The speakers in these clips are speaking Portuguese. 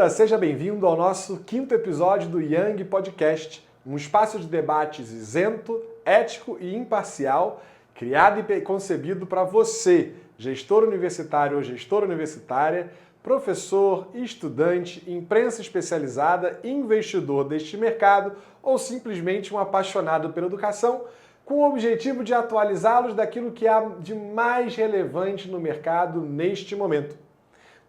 seja bem-vindo ao nosso 5º episódio do Young Podcast, um espaço de debates isento, ético e imparcial, criado e concebido para você, gestor universitário ou gestora universitária, professor, estudante, imprensa especializada, investidor deste mercado ou simplesmente um apaixonado pela educação, com o objetivo de atualizá-los daquilo que há de mais relevante no mercado neste momento.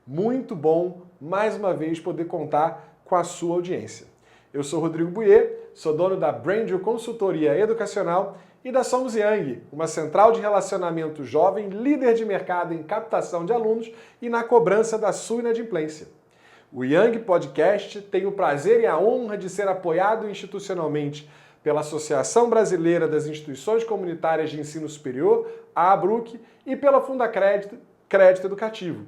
Muito bom, mais uma vez, poder contar com a sua audiência. Eu sou Rodrigo Buiê, sou dono da Brandil Consultoria Educacional e da Somos Young, uma central de relacionamento jovem, líder de mercado em captação de alunos e na cobrança da sua inadimplência. O Young Podcast tem o prazer e a honra de ser apoiado institucionalmente pela Associação Brasileira das Instituições Comunitárias de Ensino Superior, a ABRUC, e pela Fundacrédito Educativo.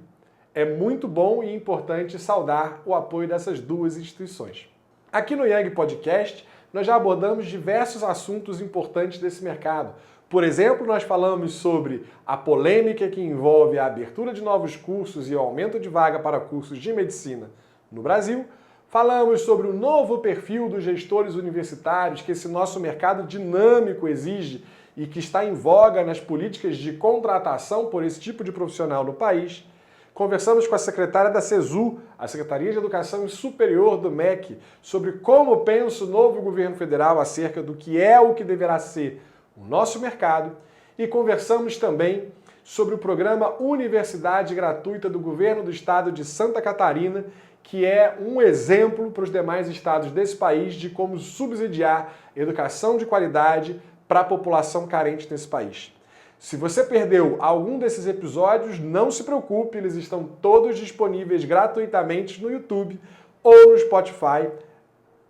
É muito bom e importante saudar o apoio dessas duas instituições. Aqui no Young Podcast, nós já abordamos diversos assuntos importantes desse mercado. Por exemplo, nós falamos sobre a polêmica que envolve a abertura de novos cursos e o aumento de vaga para cursos de medicina no Brasil. Falamos sobre o novo perfil dos gestores universitários que esse nosso mercado dinâmico exige e que está em voga nas políticas de contratação por esse tipo de profissional no país. Conversamos com a secretária da CESU, a Secretaria de Educação Superior do MEC, sobre como pensa o novo governo federal acerca do que é o que deverá ser o nosso mercado. E conversamos também sobre o programa Universidade Gratuita do Governo do Estado de Santa Catarina, que é um exemplo para os demais estados desse país de como subsidiar educação de qualidade para a população carente nesse país. Se você perdeu algum desses episódios, não se preocupe, eles estão todos disponíveis gratuitamente no YouTube ou no Spotify.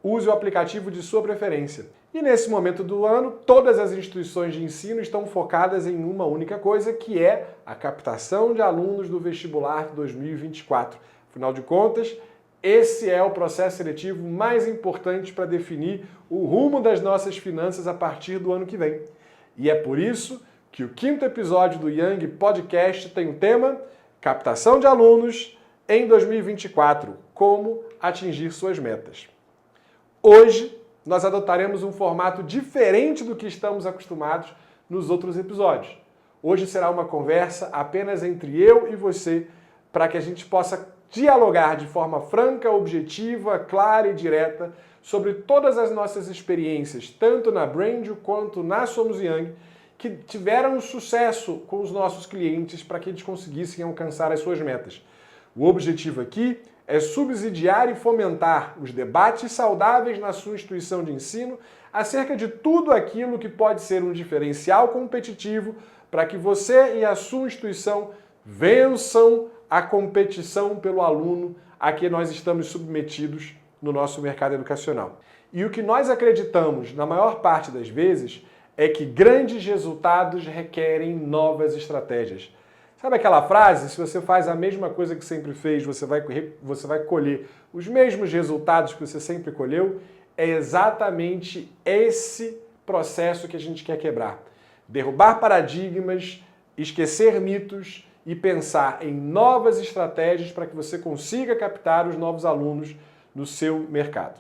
Use o aplicativo de sua preferência. E nesse momento do ano, todas as instituições de ensino estão focadas em uma única coisa, que é a captação de alunos do vestibular de 2024. Afinal de contas, esse é o processo seletivo mais importante para definir o rumo das nossas finanças a partir do ano que vem. E é por isso que o 5º episódio do Young Podcast tem o tema Captação de Alunos em 2024, como atingir suas metas. Hoje, nós adotaremos um formato diferente do que estamos acostumados nos outros episódios. Hoje será uma conversa apenas entre eu e você, para que a gente possa dialogar de forma franca, objetiva, clara e direta sobre todas as nossas experiências, tanto na Brandil quanto na Somos Young, que tiveram sucesso com os nossos clientes para que eles conseguissem alcançar as suas metas. O objetivo aqui é subsidiar e fomentar os debates saudáveis na sua instituição de ensino acerca de tudo aquilo que pode ser um diferencial competitivo para que você e a sua instituição vençam a competição pelo aluno a que nós estamos submetidos no nosso mercado educacional. E o que nós acreditamos, na maior parte das vezes, é que grandes resultados requerem novas estratégias. Sabe aquela frase? Se você faz a mesma coisa que sempre fez, você vai colher os mesmos resultados que você sempre colheu? É exatamente esse processo que a gente quer quebrar. Derrubar paradigmas, esquecer mitos e pensar em novas estratégias para que você consiga captar os novos alunos no seu mercado.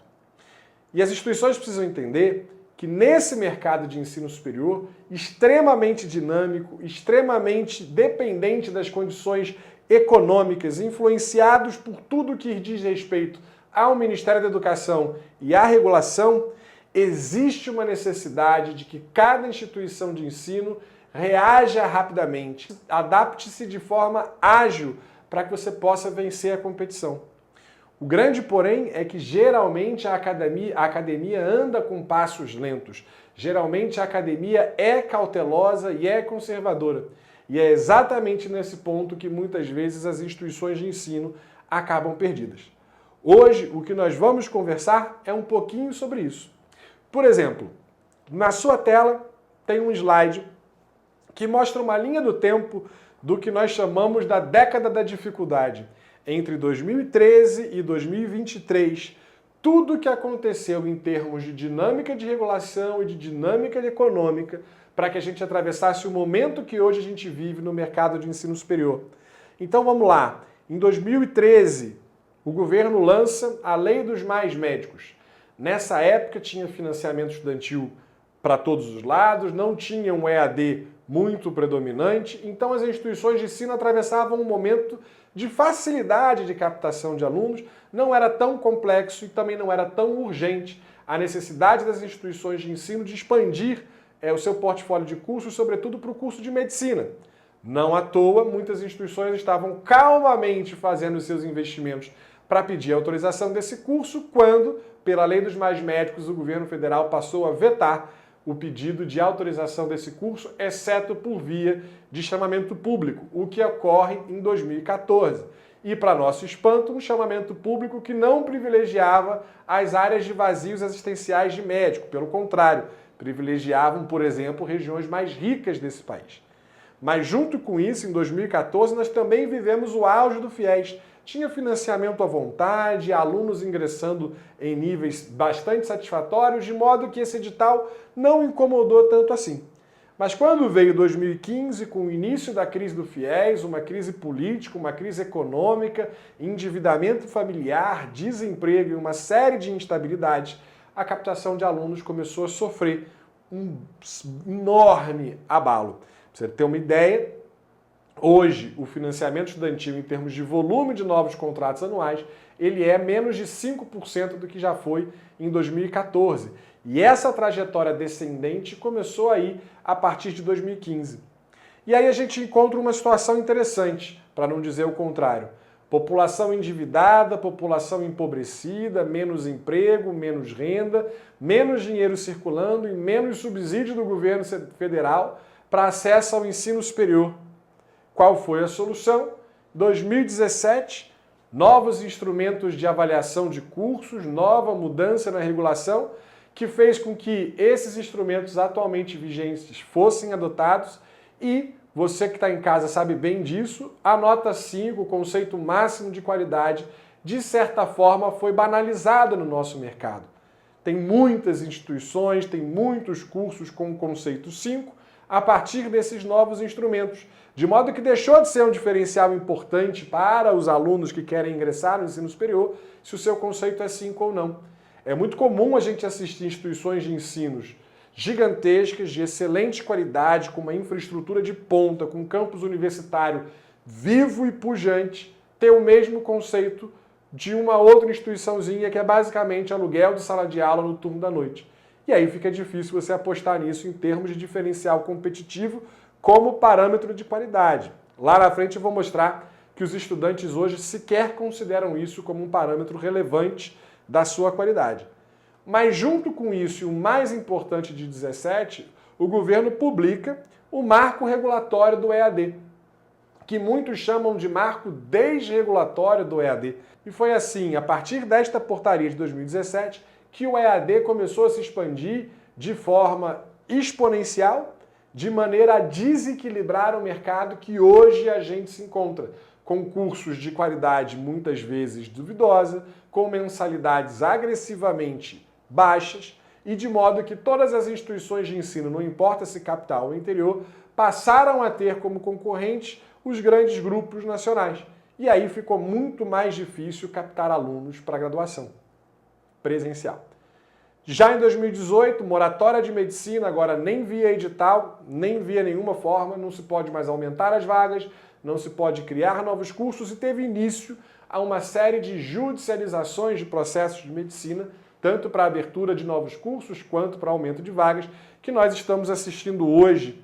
E as instituições precisam entender que nesse mercado de ensino superior, extremamente dinâmico, extremamente dependente das condições econômicas, influenciados por tudo que diz respeito ao Ministério da Educação e à regulação, existe uma necessidade de que cada instituição de ensino reaja rapidamente, adapte-se de forma ágil para que você possa vencer a competição. O grande, porém, é que geralmente a academia anda com passos lentos. Geralmente a academia é cautelosa e é conservadora. E é exatamente nesse ponto que muitas vezes as instituições de ensino acabam perdidas. Hoje, o que nós vamos conversar é um pouquinho sobre isso. Por exemplo, na sua tela tem um slide que mostra uma linha do tempo do que nós chamamos da década da dificuldade. Entre 2013 e 2023, tudo o que aconteceu em termos de dinâmica de regulação e de dinâmica econômica para que a gente atravessasse o momento que hoje a gente vive no mercado de ensino superior. Então vamos lá. Em 2013, o governo lança a Lei dos Mais Médicos. Nessa época tinha financiamento estudantil para todos os lados, não tinha um EAD muito predominante, então as instituições de ensino atravessavam um momento de facilidade de captação de alunos, não era tão complexo e também não era tão urgente a necessidade das instituições de ensino de expandir o seu portfólio de cursos, sobretudo para o curso de medicina. Não à toa, muitas instituições estavam calmamente fazendo seus investimentos para pedir a autorização desse curso, quando, pela Lei dos Mais Médicos, o governo federal passou a vetar o pedido de autorização desse curso, exceto por via de chamamento público, o que ocorre em 2014. E, para nosso espanto, um chamamento público que não privilegiava as áreas de vazios assistenciais de médico, pelo contrário, privilegiavam, por exemplo, regiões mais ricas desse país. Mas junto com isso, em 2014, nós também vivemos o auge do FIES. Tinha financiamento à vontade, alunos ingressando em níveis bastante satisfatórios, de modo que esse edital não incomodou tanto assim. Mas quando veio 2015, com o início da crise do FIES, uma crise política, uma crise econômica, endividamento familiar, desemprego e uma série de instabilidades, a captação de alunos começou a sofrer um enorme abalo. Para você ter uma ideia, hoje o financiamento estudantil em termos de volume de novos contratos anuais, ele é menos de 5% do que já foi em 2014. E essa trajetória descendente começou aí a partir de 2015. E aí a gente encontra uma situação interessante, para não dizer o contrário. População endividada, população empobrecida, menos emprego, menos renda, menos dinheiro circulando e menos subsídio do governo federal para acesso ao ensino superior. Qual foi a solução? 2017, novos instrumentos de avaliação de cursos, nova mudança na regulação, que fez com que esses instrumentos atualmente vigentes fossem adotados e você que está em casa sabe bem disso, a nota 5, o conceito máximo de qualidade, de certa forma foi banalizada no nosso mercado. Tem muitas instituições, tem muitos cursos com o conceito 5 a partir desses novos instrumentos, de modo que deixou de ser um diferencial importante para os alunos que querem ingressar no ensino superior se o seu conceito é 5 ou não. É muito comum a gente assistir instituições de ensinos gigantescas, de excelente qualidade, com uma infraestrutura de ponta, com um campus universitário vivo e pujante, ter o mesmo conceito de uma outra instituiçãozinha que é basicamente aluguel de sala de aula no turno da noite. E aí fica difícil você apostar nisso em termos de diferencial competitivo como parâmetro de qualidade. Lá na frente eu vou mostrar que os estudantes hoje sequer consideram isso como um parâmetro relevante da sua qualidade. Mas junto com isso, e o mais importante de 17, o governo publica o marco regulatório do EAD, que muitos chamam de marco desregulatório do EAD. E foi assim, a partir desta portaria de 2017, que o EAD começou a se expandir de forma exponencial, de maneira a desequilibrar o mercado que hoje a gente se encontra, com cursos de qualidade muitas vezes duvidosa, com mensalidades agressivamente baixas e de modo que todas as instituições de ensino, não importa se capital ou interior, passaram a ter como concorrentes os grandes grupos nacionais. E aí ficou muito mais difícil captar alunos para a graduação presencial. Já em 2018, moratória de medicina, agora nem via edital, nem via nenhuma forma, não se pode mais aumentar as vagas, não se pode criar novos cursos e teve início a uma série de judicializações de processos de medicina, tanto para a abertura de novos cursos quanto para aumento de vagas, que nós estamos assistindo hoje,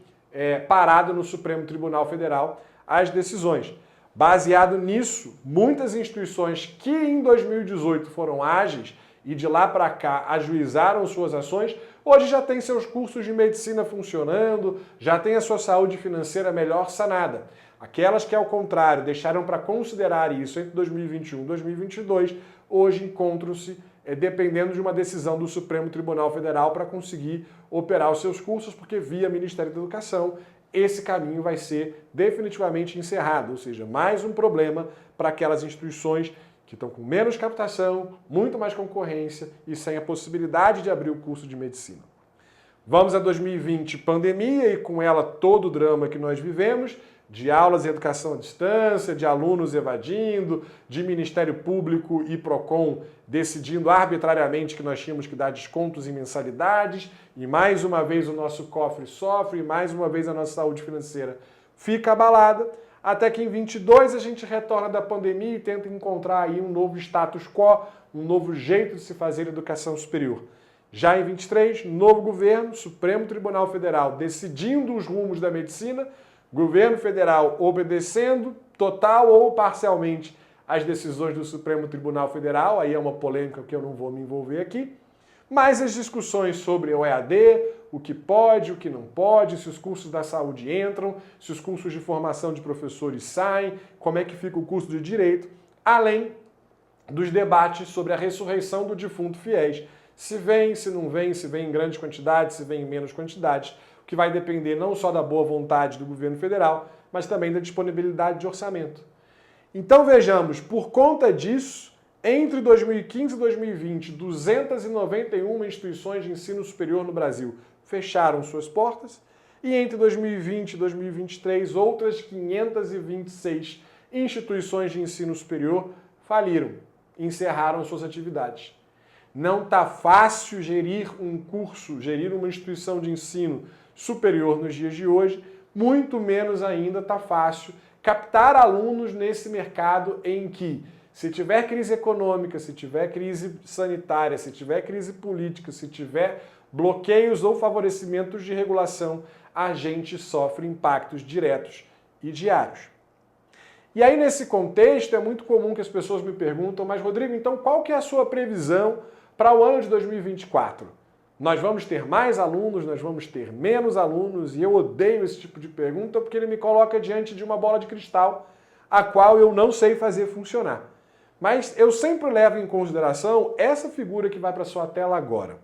parado no Supremo Tribunal Federal, as decisões. Baseado nisso, muitas instituições que em 2018 foram ágeis e de lá para cá ajuizaram suas ações, hoje já têm seus cursos de medicina funcionando, já têm a sua saúde financeira melhor sanada. Aquelas que, ao contrário, deixaram para considerar isso entre 2021 e 2022, hoje encontram-se dependendo de uma decisão do Supremo Tribunal Federal para conseguir operar os seus cursos, porque via Ministério da Educação esse caminho vai ser definitivamente encerrado, ou seja, mais um problema para aquelas instituições que estão com menos captação, muito mais concorrência e sem a possibilidade de abrir o curso de medicina. Vamos a 2020, pandemia, e com ela todo o drama que nós vivemos. de aulas e educação à distância, de alunos evadindo, de Ministério Público e PROCON decidindo arbitrariamente que nós tínhamos que dar descontos em mensalidades, e mais uma vez o nosso cofre sofre, e mais uma vez a nossa saúde financeira fica abalada, até que em 22 a gente retorna da pandemia e tenta encontrar aí um novo status quo, um novo jeito de se fazer educação superior. Já em 23, novo governo, Supremo Tribunal Federal decidindo os rumos da medicina, governo federal obedecendo total ou parcialmente as decisões do Supremo Tribunal Federal, aí é uma polêmica que eu não vou me envolver aqui, mas as discussões sobre o EAD, o que pode, o que não pode, se os cursos da saúde entram, se os cursos de formação de professores saem, como é que fica o curso de direito, além dos debates sobre a ressurreição do defunto fiéis, se vem, se não vem, se vem em grandes quantidades, se vem em menos quantidades, o que vai depender não só da boa vontade do governo federal, mas também da disponibilidade de orçamento. Então vejamos, por conta disso, entre 2015 e 2020, 291 instituições de ensino superior no Brasil fecharam suas portas, e entre 2020 e 2023, outras 526 instituições de ensino superior faliram, encerraram suas atividades. Não está fácil gerir um curso, gerir uma instituição de ensino superior nos dias de hoje, muito menos ainda está fácil captar alunos nesse mercado em que, se tiver crise econômica, se tiver crise sanitária, se tiver crise política, se tiver bloqueios ou favorecimentos de regulação, a gente sofre impactos diretos e diários. E aí, nesse contexto, é muito comum que as pessoas me perguntam, mas Rodrigo, então qual que é a sua previsão para o ano de 2024? Nós vamos ter mais alunos, nós vamos ter menos alunos, e eu odeio esse tipo de pergunta porque ele me coloca diante de uma bola de cristal a qual eu não sei fazer funcionar. Mas eu sempre levo em consideração essa figura que vai para a sua tela agora,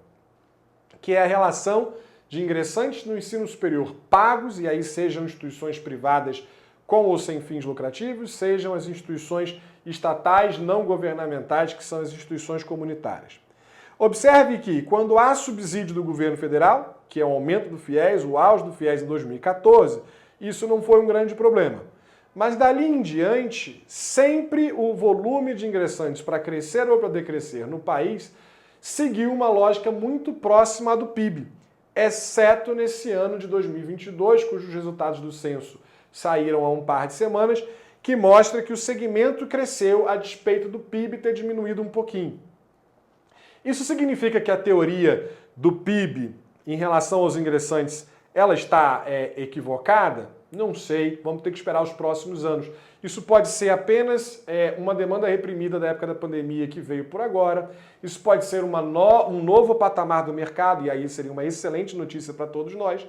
que é a relação de ingressantes no ensino superior pagos, e aí sejam instituições privadas com ou sem fins lucrativos, sejam as instituições estatais não governamentais, que são as instituições comunitárias. Observe que, quando há subsídio do governo federal, que é o aumento do FIES, o auge do FIES em 2014, isso não foi um grande problema. Mas dali em diante, sempre o volume de ingressantes para crescer ou para decrescer no país seguiu uma lógica muito próxima do PIB, exceto nesse ano de 2022, cujos resultados do censo saíram há um par de semanas, que mostra que o segmento cresceu a despeito do PIB ter diminuído um pouquinho. Isso significa que a teoria do PIB em relação aos ingressantes ela está equivocada? Não sei, vamos ter que esperar os próximos anos. Isso pode ser apenas uma demanda reprimida da época da pandemia que veio por agora, isso pode ser um novo patamar do mercado, e aí seria uma excelente notícia para todos nós.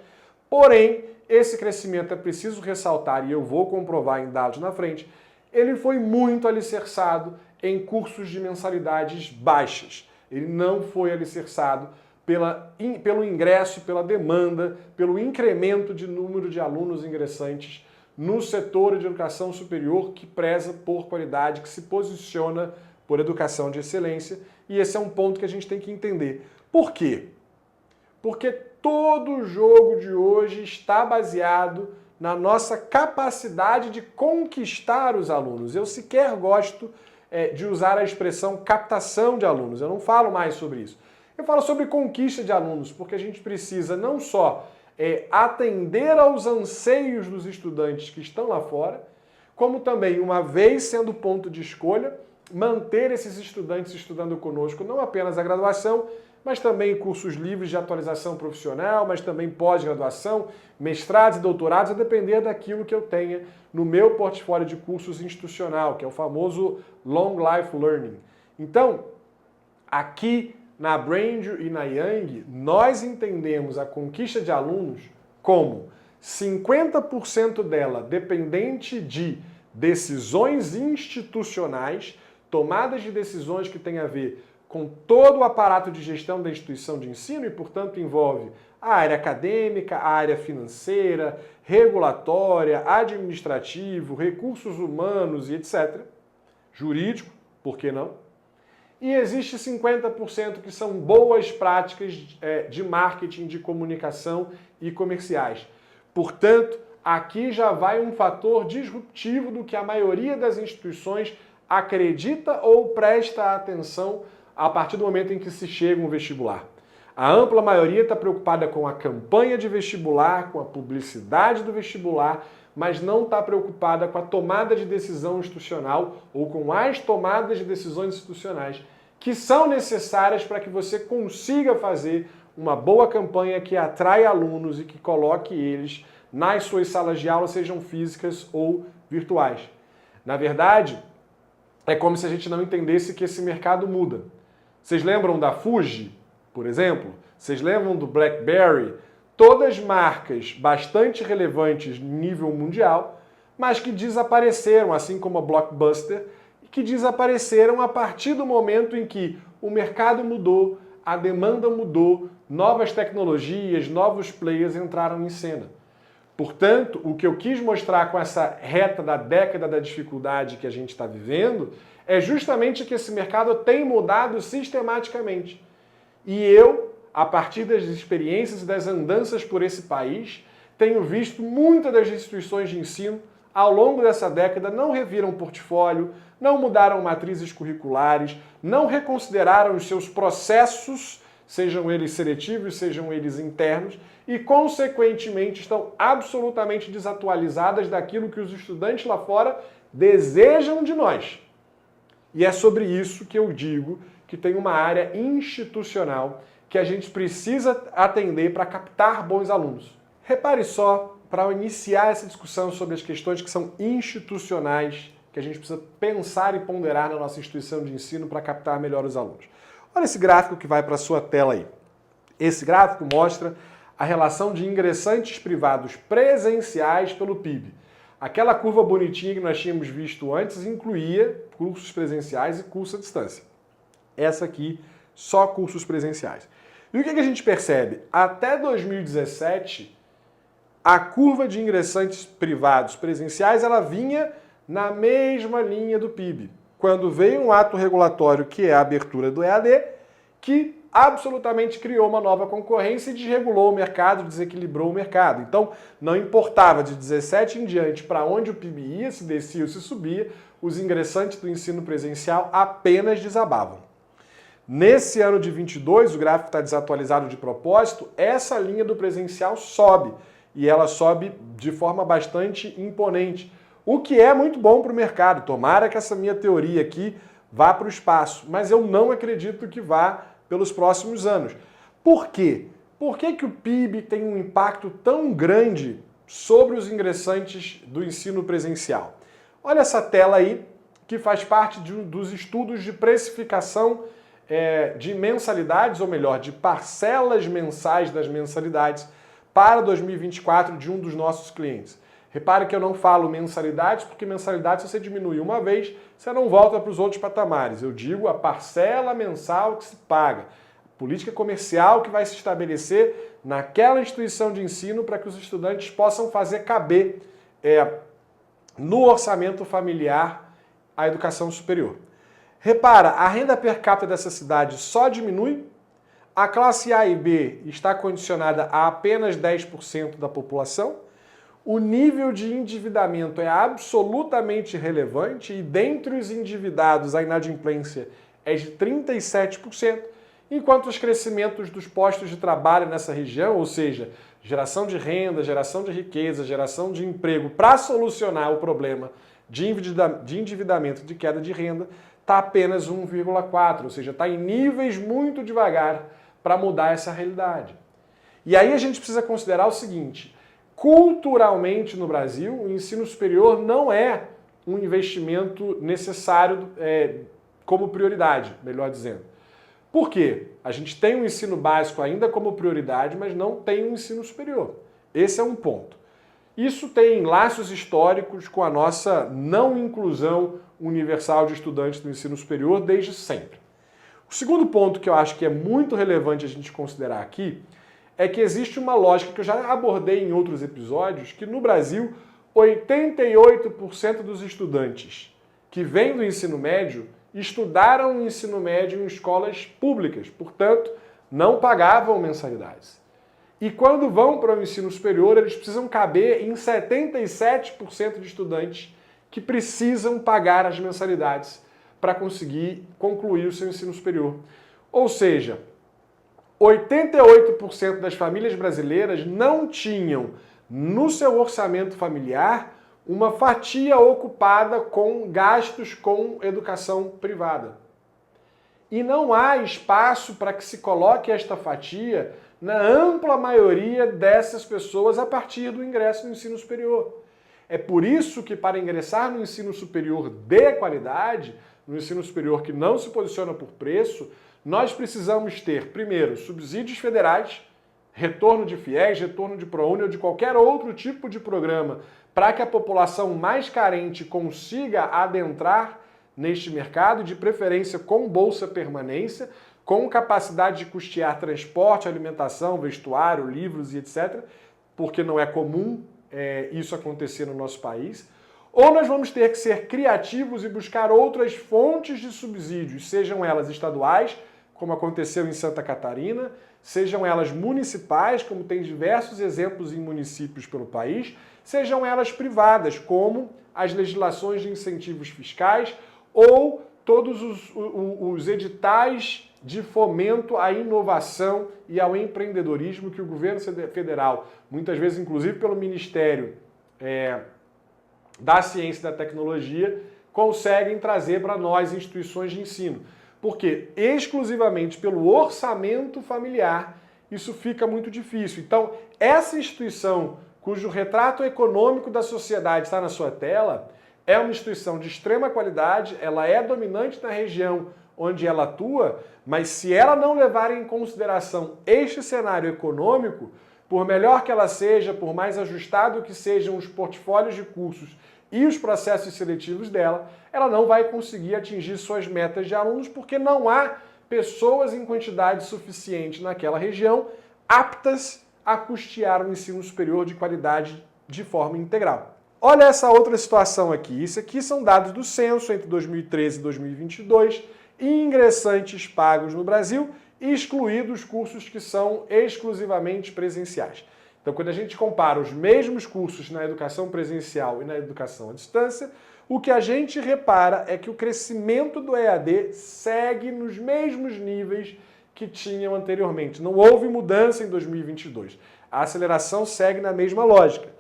Porém, esse crescimento é preciso ressaltar, e eu vou comprovar em dados na frente, ele foi muito alicerçado em cursos de mensalidades baixas. Ele não foi alicerçado pelo ingresso, pela demanda, pelo incremento de número de alunos ingressantes no setor de educação superior que preza por qualidade, que se posiciona por educação de excelência, e esse é um ponto que a gente tem que entender. Por quê? Porque todo o jogo de hoje está baseado na nossa capacidade de conquistar os alunos. Eu sequer gosto de usar a expressão captação de alunos, eu não falo mais sobre isso. Eu falo sobre conquista de alunos, porque a gente precisa não só atender aos anseios dos estudantes que estão lá fora, como também, uma vez sendo ponto de escolha, manter esses estudantes estudando conosco não apenas a graduação, mas também cursos livres de atualização profissional, mas também pós-graduação, mestrados e doutorados, a depender daquilo que eu tenha no meu portfólio de cursos institucional, que é o famoso Long Life Learning. Então, aqui na Brandr e na Young, nós entendemos a conquista de alunos como 50% dela dependente de decisões institucionais, tomadas de decisões que têm a ver com todo o aparato de gestão da instituição de ensino e, portanto, envolve a área acadêmica, a área financeira, regulatória, administrativo, recursos humanos e etc. Jurídico, por que não? E existe 50% que são boas práticas de marketing, de comunicação e comerciais. Portanto, aqui já vai um fator disruptivo do que a maioria das instituições acredita ou presta atenção a partir do momento em que se chega um vestibular. A ampla maioria está preocupada com a campanha de vestibular, com a publicidade do vestibular, mas não está preocupada com a tomada de decisão institucional ou com as tomadas de decisões institucionais que são necessárias para que você consiga fazer uma boa campanha que atrai alunos e que coloque eles nas suas salas de aula, sejam físicas ou virtuais. Na verdade, é como se a gente não entendesse que esse mercado muda. Vocês lembram da Fuji, por exemplo? Vocês lembram do BlackBerry? Todas marcas bastante relevantes em nível mundial, mas que desapareceram, assim como a Blockbuster, que desapareceram a partir do momento em que o mercado mudou, a demanda mudou, novas tecnologias, novos players entraram em cena. Portanto, o que eu quis mostrar com essa reta da década da dificuldade que a gente está vivendo é justamente que esse mercado tem mudado sistematicamente. E eu, a partir das experiências e das andanças por esse país, tenho visto muitas das instituições de ensino, ao longo dessa década, não reviram portfólio, não mudaram matrizes curriculares, não reconsideraram os seus processos, sejam eles seletivos, sejam eles internos, e, consequentemente, estão absolutamente desatualizadas daquilo que os estudantes lá fora desejam de nós. E é sobre isso que eu digo que tem uma área institucional que a gente precisa atender para captar bons alunos. Repare só, para iniciar essa discussão sobre as questões que são institucionais, que a gente precisa pensar e ponderar na nossa instituição de ensino para captar melhor os alunos. Olha esse gráfico que vai para a sua tela aí. Esse gráfico mostra a relação de ingressantes privados presenciais pelo PIB. Aquela curva bonitinha que nós tínhamos visto antes incluía cursos presenciais e curso à distância. Essa aqui, só cursos presenciais. E o que a gente percebe? Até 2017, a curva de ingressantes privados presenciais ela vinha na mesma linha do PIB. Quando veio um ato regulatório, que é a abertura do EAD, que absolutamente criou uma nova concorrência e desregulou o mercado, desequilibrou o mercado. Então, não importava de 17 em diante para onde o PIB ia, se descia ou se subia, os ingressantes do ensino presencial apenas desabavam. Nesse ano de 22, o gráfico está desatualizado de propósito, essa linha do presencial sobe, e ela sobe de forma bastante imponente, o que é muito bom para o mercado. Tomara que essa minha teoria aqui vá para o espaço, mas eu não acredito que vá pelos próximos anos. Por quê? Por que o PIB tem um impacto tão grande sobre os ingressantes do ensino presencial? Olha essa tela aí, que faz parte dos estudos de precificação de mensalidades, ou melhor, de parcelas mensais das mensalidades para 2024 de um dos nossos clientes. Repare que eu não falo mensalidades, porque mensalidade, se você diminui uma vez, você não volta para os outros patamares. Eu digo a parcela mensal que se paga, a política comercial que vai se estabelecer naquela instituição de ensino para que os estudantes possam fazer caber no orçamento familiar a educação superior. Repara, a renda per capita dessa cidade só diminui, a classe A e B está condicionada a apenas 10% da população, o nível de endividamento é absolutamente relevante e dentre os endividados a inadimplência é de 37%, enquanto os crescimentos dos postos de trabalho nessa região, ou seja, geração de renda, geração de riqueza, geração de emprego para solucionar o problema de endividamento e de queda de renda, está apenas 1,4%, ou seja, está em níveis muito devagar para mudar essa realidade. E aí a gente precisa considerar o seguinte: culturalmente no Brasil, o ensino superior não é um investimento necessário como prioridade, melhor dizendo. Por quê? A gente tem um ensino básico ainda como prioridade, mas não tem um ensino superior. Esse é um ponto. Isso tem laços históricos com a nossa não inclusão universal de estudantes do ensino superior desde sempre. O segundo ponto que eu acho que é muito relevante a gente considerar aqui é que existe uma lógica que eu já abordei em outros episódios, que no Brasil 88% dos estudantes que vêm do ensino médio estudaram o ensino médio em escolas públicas, portanto, não pagavam mensalidades. E quando vão para o ensino superior, eles precisam caber em 77% de estudantes que precisam pagar as mensalidades para conseguir concluir o seu ensino superior. Ou seja, 88% das famílias brasileiras não tinham no seu orçamento familiar uma fatia ocupada com gastos com educação privada. E não há espaço para que se coloque esta fatia na ampla maioria dessas pessoas a partir do ingresso no ensino superior. É por isso que para ingressar no ensino superior de qualidade, no ensino superior que não se posiciona por preço, nós precisamos ter, primeiro, subsídios federais, retorno de FIES, retorno de ProUni ou de qualquer outro tipo de programa para que a população mais carente consiga adentrar neste mercado, de preferência com bolsa permanência, com capacidade de custear transporte, alimentação, vestuário, livros e etc., porque não é comum isso acontecer no nosso país. Ou nós vamos ter que ser criativos e buscar outras fontes de subsídios, sejam elas estaduais, como aconteceu em Santa Catarina, sejam elas municipais, como tem diversos exemplos em municípios pelo país, sejam elas privadas, como as legislações de incentivos fiscais ou todos os editais de fomento à inovação e ao empreendedorismo que o governo federal, muitas vezes inclusive pelo Ministério da Ciência e da Tecnologia, conseguem trazer para nós, instituições de ensino. Porque exclusivamente pelo orçamento familiar isso fica muito difícil. Então, essa instituição cujo retrato econômico da sociedade está na sua tela é uma instituição de extrema qualidade, ela é dominante na região onde ela atua, mas se ela não levar em consideração este cenário econômico, por melhor que ela seja, por mais ajustado que sejam os portfólios de cursos e os processos seletivos dela, ela não vai conseguir atingir suas metas de alunos porque não há pessoas em quantidade suficiente naquela região aptas a custear um ensino superior de qualidade de forma integral. Olha essa outra situação aqui. Isso aqui são dados do censo entre 2013 e 2022, ingressantes pagos no Brasil, excluídos cursos que são exclusivamente presenciais. Então, quando a gente compara os mesmos cursos na educação presencial e na educação à distância, o que a gente repara é que o crescimento do EAD segue nos mesmos níveis que tinham anteriormente. Não houve mudança em 2022. A aceleração segue na mesma lógica.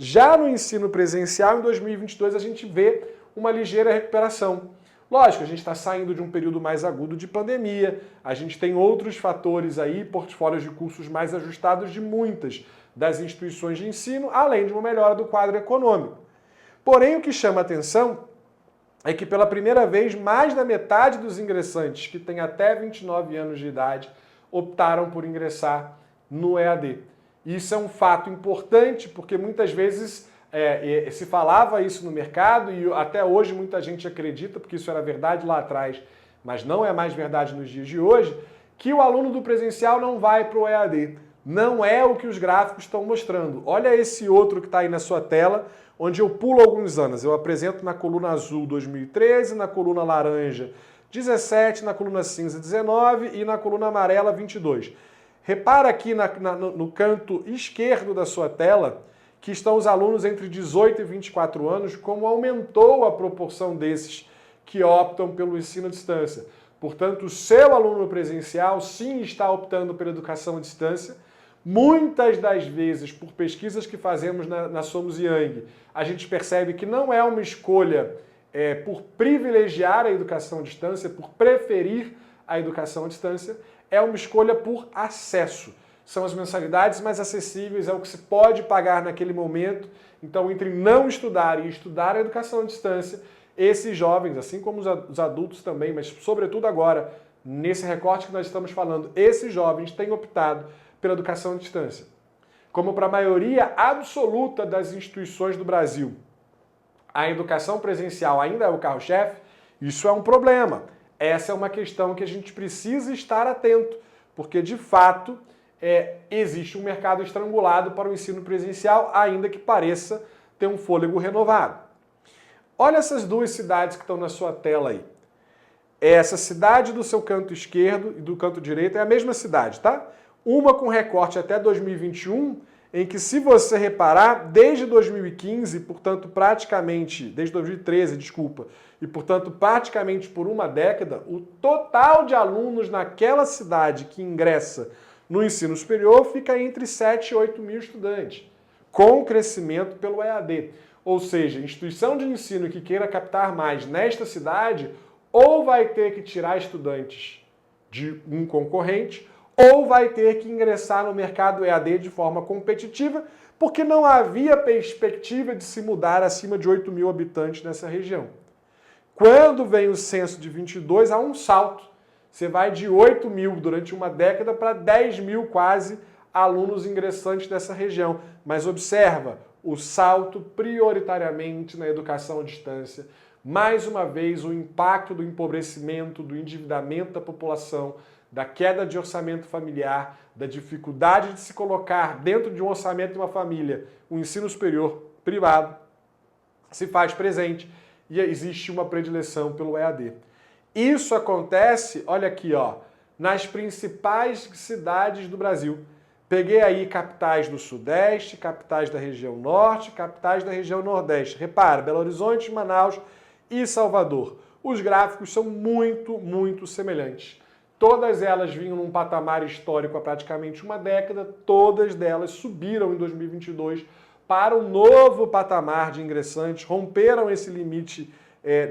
Já no ensino presencial, em 2022, a gente vê uma ligeira recuperação. Lógico, a gente está saindo de um período mais agudo de pandemia, a gente tem outros fatores aí, portfólios de cursos mais ajustados de muitas das instituições de ensino, além de uma melhora do quadro econômico. Porém, o que chama atenção é que pela primeira vez, mais da metade dos ingressantes que têm até 29 anos de idade optaram por ingressar no EAD. Isso é um fato importante porque muitas vezes se falava isso no mercado e até hoje muita gente acredita, porque isso era verdade lá atrás, mas não é mais verdade nos dias de hoje, que o aluno do presencial não vai para o EAD. Não é o que os gráficos estão mostrando. Olha esse outro que está aí na sua tela, onde eu pulo alguns anos. Eu apresento na coluna azul 2013, na coluna laranja 17, na coluna cinza 19 e na coluna amarela 22. Repara aqui no canto esquerdo da sua tela que estão os alunos entre 18 e 24 anos, como aumentou a proporção desses que optam pelo ensino à distância. Portanto, o seu aluno presencial sim está optando pela educação à distância. Muitas das vezes, por pesquisas que fazemos na Somos Yang, a gente percebe que não é uma escolha por privilegiar a educação à distância, por preferir a educação à distância, é uma escolha por acesso. São as mensalidades mais acessíveis, é o que se pode pagar naquele momento. Então, entre não estudar e estudar a educação à distância, esses jovens, assim como os adultos também, mas sobretudo agora, nesse recorte que nós estamos falando, esses jovens têm optado pela educação à distância. Como para a maioria absoluta das instituições do Brasil, a educação presencial ainda é o carro-chefe, isso é um problema. Essa é uma questão que a gente precisa estar atento, porque de fato existe um mercado estrangulado para o ensino presencial, ainda que pareça ter um fôlego renovado. Olha essas duas cidades que estão na sua tela aí. Essa cidade do seu canto esquerdo e do canto direito é a mesma cidade, tá? uma com recorte até 2021, em que, se você reparar, desde 2015, portanto, praticamente, desde 2013, desculpa, e, portanto, praticamente por uma década, o total de alunos naquela cidade que ingressa no ensino superior fica entre 7 e 8 mil estudantes, com crescimento pelo EAD. Ou seja, instituição de ensino que queira captar mais nesta cidade, ou vai ter que tirar estudantes de um concorrente, ou vai ter que ingressar no mercado EAD de forma competitiva, porque não havia perspectiva de se mudar acima de 8 mil habitantes nessa região. Quando vem o censo de 22, há um salto. Você vai de 8 mil durante uma década para 10 mil quase alunos ingressantes dessa região. Mas observa, o salto prioritariamente na educação à distância. Mais uma vez, o impacto do empobrecimento, do endividamento da população, da queda de orçamento familiar, da dificuldade de se colocar dentro de um orçamento de uma família um ensino superior privado, se faz presente e existe uma predileção pelo EAD. Isso acontece, olha aqui, ó, nas principais cidades do Brasil. Peguei aí capitais do Sudeste, capitais da região Norte, capitais da região Nordeste. Repara, Belo Horizonte, Manaus e Salvador. Os gráficos são muito semelhantes. Todas elas vinham num patamar histórico há praticamente uma década, todas elas subiram em 2022 para um novo patamar de ingressantes, romperam esse limite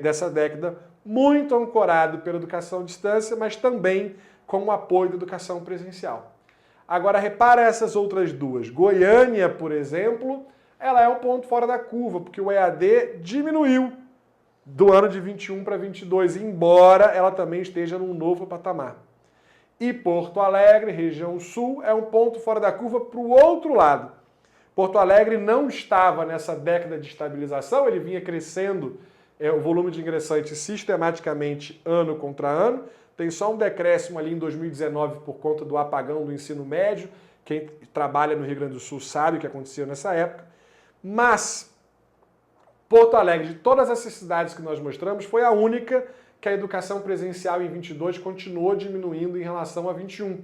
dessa década, muito ancorado pela educação à distância, mas também com o apoio da educação presencial. Agora, repara essas outras duas. Goiânia, por exemplo, ela é um ponto fora da curva, porque o EAD diminuiu do ano de 21 para 22, embora ela também esteja num novo patamar. E Porto Alegre, região sul, é um ponto fora da curva para o outro lado. Porto Alegre não estava nessa década de estabilização, ele vinha crescendo o volume de ingressantes sistematicamente ano contra ano. Tem só um decréscimo ali em 2019 por conta do apagão do ensino médio. Quem trabalha no Rio Grande do Sul sabe o que aconteceu nessa época. Mas Porto Alegre, de todas essas cidades que nós mostramos, foi a única que a educação presencial em 22 continuou diminuindo em relação a 21.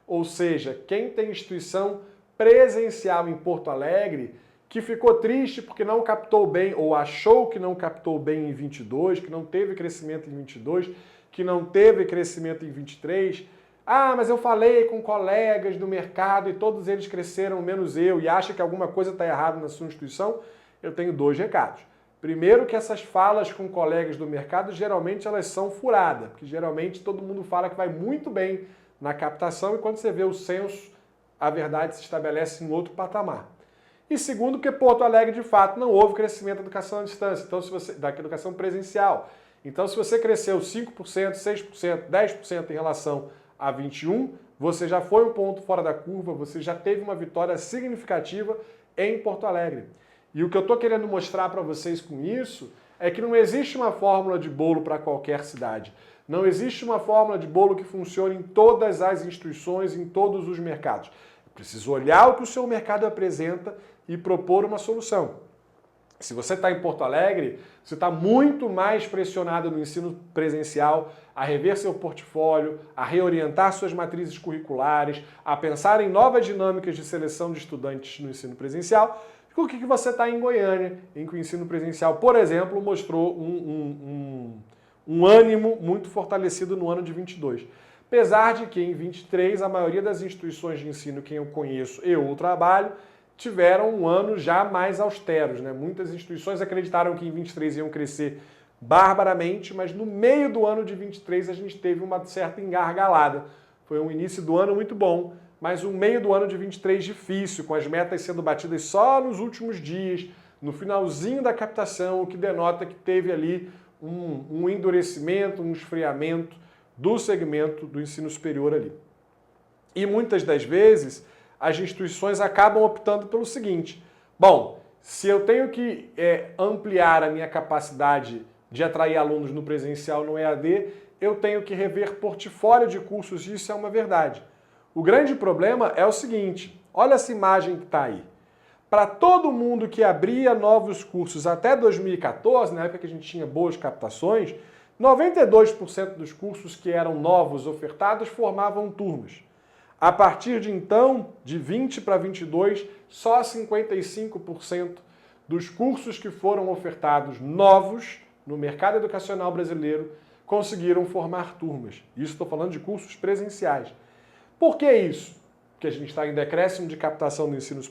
Ou seja, quem tem instituição presencial em Porto Alegre, que ficou triste porque não captou bem, ou achou que não captou bem em 22, que não teve crescimento em 22, que não teve crescimento em 23. Ah, mas eu falei com colegas do mercado e todos eles cresceram, menos eu, e acha que alguma coisa está errada na sua instituição? Eu tenho dois recados. Primeiro, que essas falas com colegas do mercado, geralmente elas são furadas, porque geralmente todo mundo fala que vai muito bem na captação e quando você vê o censo, a verdade se estabelece em outro patamar. E segundo, que Porto Alegre, de fato, não houve crescimento da educação à distância, então, da educação presencial. Então, se você cresceu 5%, 6%, 10% em relação a 21, você já foi um ponto fora da curva, você já teve uma vitória significativa em Porto Alegre. E o que eu estou querendo mostrar para vocês com isso é que não existe uma fórmula de bolo para qualquer cidade. Não existe uma fórmula de bolo que funcione em todas as instituições, em todos os mercados. É preciso olhar o que o seu mercado apresenta e propor uma solução. Se você está em Porto Alegre, você está muito mais pressionado no ensino presencial a rever seu portfólio, a reorientar suas matrizes curriculares, a pensar em novas dinâmicas de seleção de estudantes no ensino presencial. O que você está em Goiânia, em que o ensino presencial, por exemplo, mostrou um ânimo muito fortalecido no ano de 22. Apesar de que em 23 a maioria das instituições de ensino que eu conheço e eu trabalho tiveram um ano já mais austeros, né? Muitas instituições acreditaram que em 23 iam crescer barbaramente, mas no meio do ano de 23 a gente teve uma certa engargalada. Foi um início do ano muito bom, mas um meio do ano de 23 difícil, com as metas sendo batidas só nos últimos dias, no finalzinho da captação, o que denota que teve ali um endurecimento, um esfriamento do segmento do ensino superior ali. E muitas das vezes as instituições acabam optando pelo seguinte: bom, se eu tenho que ampliar a minha capacidade de atrair alunos no presencial, no EAD, eu tenho que rever portfólio de cursos, isso é uma verdade. O grande problema é o seguinte: olha essa imagem que está aí. Para todo mundo que abria novos cursos até 2014, na época que a gente tinha boas captações, 92% dos cursos que eram novos ofertados formavam turmas. A partir de então, de 20 para 22, só 55% dos cursos que foram ofertados novos no mercado educacional brasileiro conseguiram formar turmas. Isso estou falando de cursos presenciais. Por que isso? Porque a gente está em decréscimo de captação do ensino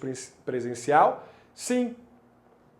presencial? Sim,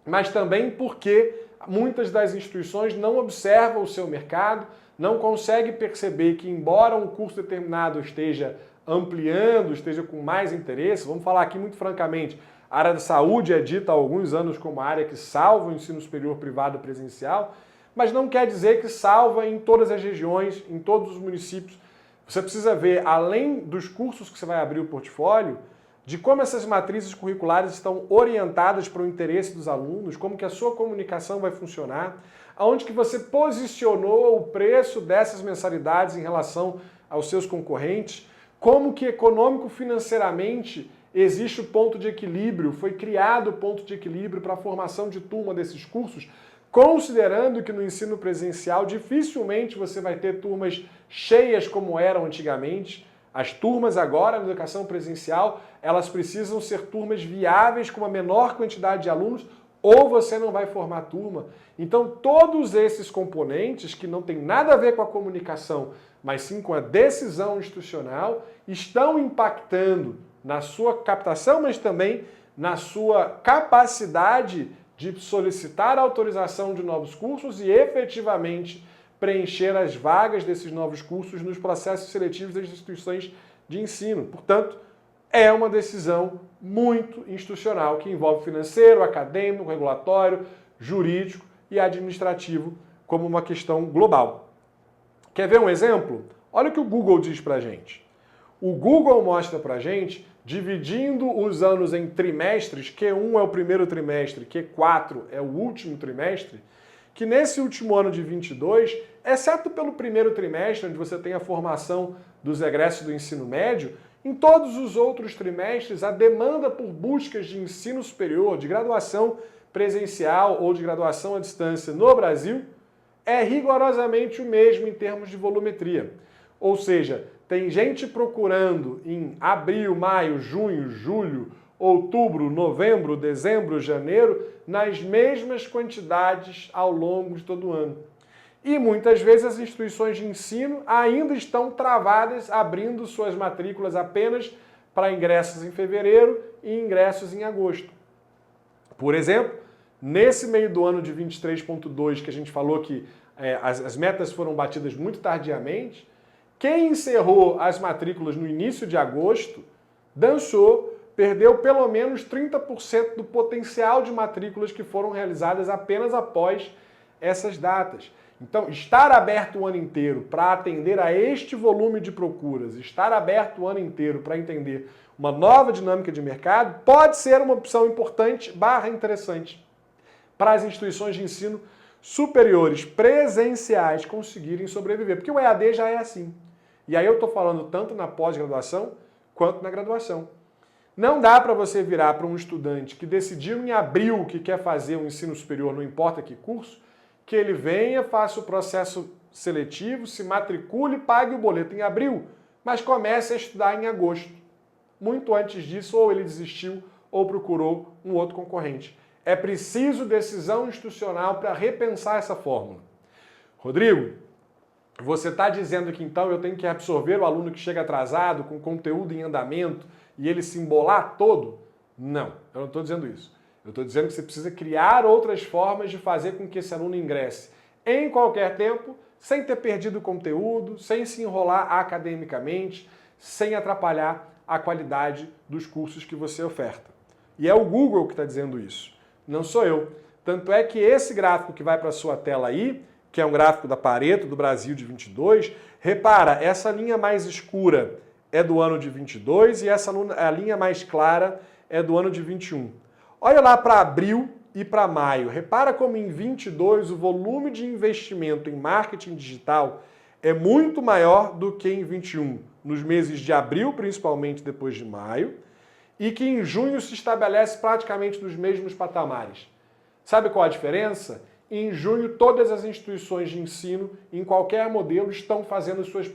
mas também porque muitas das instituições não observam o seu mercado, não conseguem perceber que, embora um curso determinado esteja ampliando, esteja com mais interesse, vamos falar aqui muito francamente, a área da saúde é dita há alguns anos como a área que salva o ensino superior privado presencial, mas não quer dizer que salva em todas as regiões, em todos os municípios. Você precisa ver, além dos cursos que você vai abrir o portfólio, de como essas matrizes curriculares estão orientadas para o interesse dos alunos, como que a sua comunicação vai funcionar, aonde que você posicionou o preço dessas mensalidades em relação aos seus concorrentes, como que econômico-financeiramente existe o ponto de equilíbrio, foi criado o ponto de equilíbrio para a formação de turma desses cursos, considerando que no ensino presencial dificilmente você vai ter turmas cheias como eram antigamente. As turmas agora na educação presencial, elas precisam ser turmas viáveis com uma menor quantidade de alunos ou você não vai formar turma. Então todos esses componentes que não tem nada a ver com a comunicação, mas sim com a decisão institucional, estão impactando na sua captação, mas também na sua capacidade de solicitar a autorização de novos cursos e efetivamente preencher as vagas desses novos cursos nos processos seletivos das instituições de ensino. Portanto, é uma decisão muito institucional que envolve financeiro, acadêmico, regulatório, jurídico e administrativo como uma questão global. Quer ver um exemplo? Olha o que o Google diz pra gente. O Google mostra pra gente, dividindo os anos em trimestres, Q1 é o primeiro trimestre, Q4 é o último trimestre, que nesse último ano de 22, exceto pelo primeiro trimestre, onde você tem a formação dos egressos do ensino médio, em todos os outros trimestres, a demanda por buscas de ensino superior, de graduação presencial ou de graduação à distância no Brasil, é rigorosamente o mesmo em termos de volumetria. Ou seja, tem gente procurando em abril, maio, junho, julho, outubro, novembro, dezembro, janeiro, nas mesmas quantidades ao longo de todo o ano. E muitas vezes as instituições de ensino ainda estão travadas, abrindo suas matrículas apenas para ingressos em fevereiro e ingressos em agosto. Por exemplo, nesse meio do ano de 23.2, que a gente falou que as metas foram batidas muito tardiamente, quem encerrou as matrículas no início de agosto dançou, perdeu pelo menos 30% do potencial de matrículas que foram realizadas apenas após essas datas. Então, estar aberto o ano inteiro para atender a este volume de procuras, estar aberto o ano inteiro para entender uma nova dinâmica de mercado, pode ser uma opção importante / interessante para as instituições de ensino superiores presenciais conseguirem sobreviver. Porque o EAD já é assim. E aí eu estou falando tanto na pós-graduação quanto na graduação. Não dá para você virar para um estudante que decidiu em abril que quer fazer um ensino superior, não importa que curso, que ele venha, faça o processo seletivo, se matricule, pague o boleto em abril, mas comece a estudar em agosto. Muito antes disso, ou ele desistiu ou procurou um outro concorrente. É preciso decisão institucional para repensar essa fórmula. Rodrigo, você está dizendo que então eu tenho que absorver o aluno que chega atrasado, com conteúdo em andamento, e ele se embolar todo? Não, eu não estou dizendo isso. Eu estou dizendo que você precisa criar outras formas de fazer com que esse aluno ingresse em qualquer tempo, sem ter perdido o conteúdo, sem se enrolar academicamente, sem atrapalhar a qualidade dos cursos que você oferta. E é o Google que está dizendo isso, não sou eu. Tanto é que esse gráfico que vai para a sua tela aí, que é um gráfico da Pareto do Brasil de 22, repara, essa linha mais escura é do ano de 22 e a linha mais clara é do ano de 21. Olha lá para abril e para maio. Repara como em 22 o volume de investimento em marketing digital é muito maior do que em 21, nos meses de abril, principalmente depois de maio, e que em junho se estabelece praticamente nos mesmos patamares. Sabe qual a diferença? Em junho, todas as instituições de ensino, em qualquer modelo, estão fazendo suas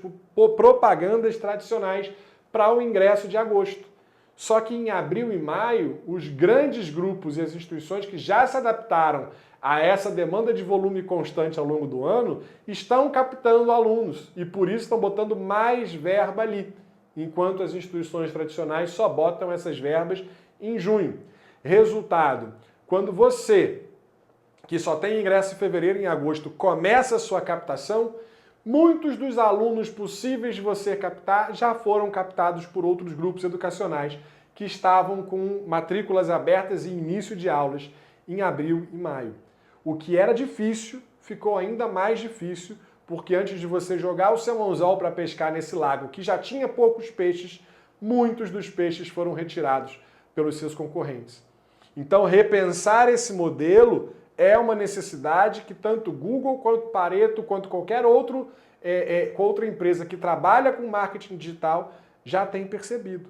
propagandas tradicionais para o ingresso de agosto. Só que em abril e maio, os grandes grupos e as instituições que já se adaptaram a essa demanda de volume constante ao longo do ano estão captando alunos e por isso estão botando mais verba ali, enquanto as instituições tradicionais só botam essas verbas em junho. Resultado, quando você, que só tem ingresso em fevereiro e em agosto, começa a sua captação, muitos dos alunos possíveis de você captar já foram captados por outros grupos educacionais que estavam com matrículas abertas e início de aulas em abril e maio. O que era difícil ficou ainda mais difícil, porque antes de você jogar o seu anzol para pescar nesse lago que já tinha poucos peixes, muitos dos peixes foram retirados pelos seus concorrentes. Então, repensar esse modelo é uma necessidade que tanto Google, quanto Pareto, quanto qualquer outra empresa que trabalha com marketing digital já tem percebido.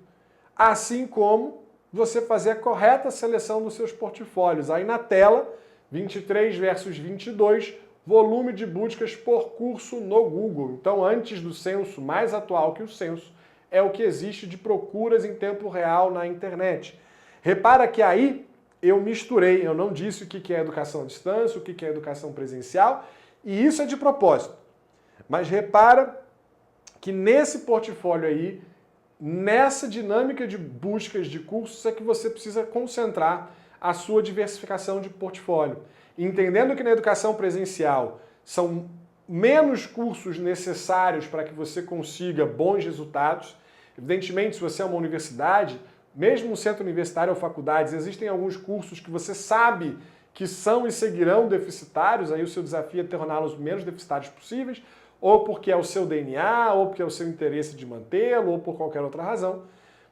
Assim como você fazer a correta seleção dos seus portfólios. Aí na tela, 23 versus 22, volume de buscas por curso no Google. Então, antes do censo, mais atual que o censo, é o que existe de procuras em tempo real na internet. Repara que aí eu misturei, eu não disse o que é educação à distância, o que é educação presencial, e isso é de propósito. Mas repara que nesse portfólio aí, nessa dinâmica de buscas de cursos, é que você precisa concentrar a sua diversificação de portfólio. Entendendo que na educação presencial são menos cursos necessários para que você consiga bons resultados. Evidentemente, se você é uma universidade, mesmo um centro universitário ou faculdades, existem alguns cursos que você sabe que são e seguirão deficitários, aí o seu desafio é torná-los menos deficitários possíveis, ou porque é o seu DNA, ou porque é o seu interesse de mantê-lo, ou por qualquer outra razão.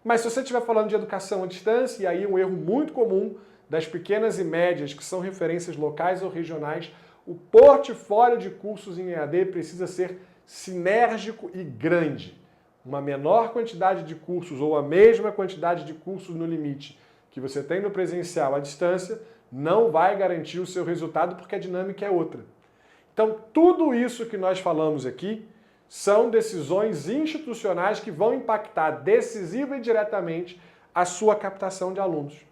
Mas se você estiver falando de educação à distância, e aí um erro muito comum das pequenas e médias, que são referências locais ou regionais, o portfólio de cursos em EAD precisa ser sinérgico e grande. Uma menor quantidade de cursos ou a mesma quantidade de cursos no limite que você tem no presencial à distância não vai garantir o seu resultado porque a dinâmica é outra. Então, tudo isso que nós falamos aqui são decisões institucionais que vão impactar decisiva e diretamente a sua captação de alunos.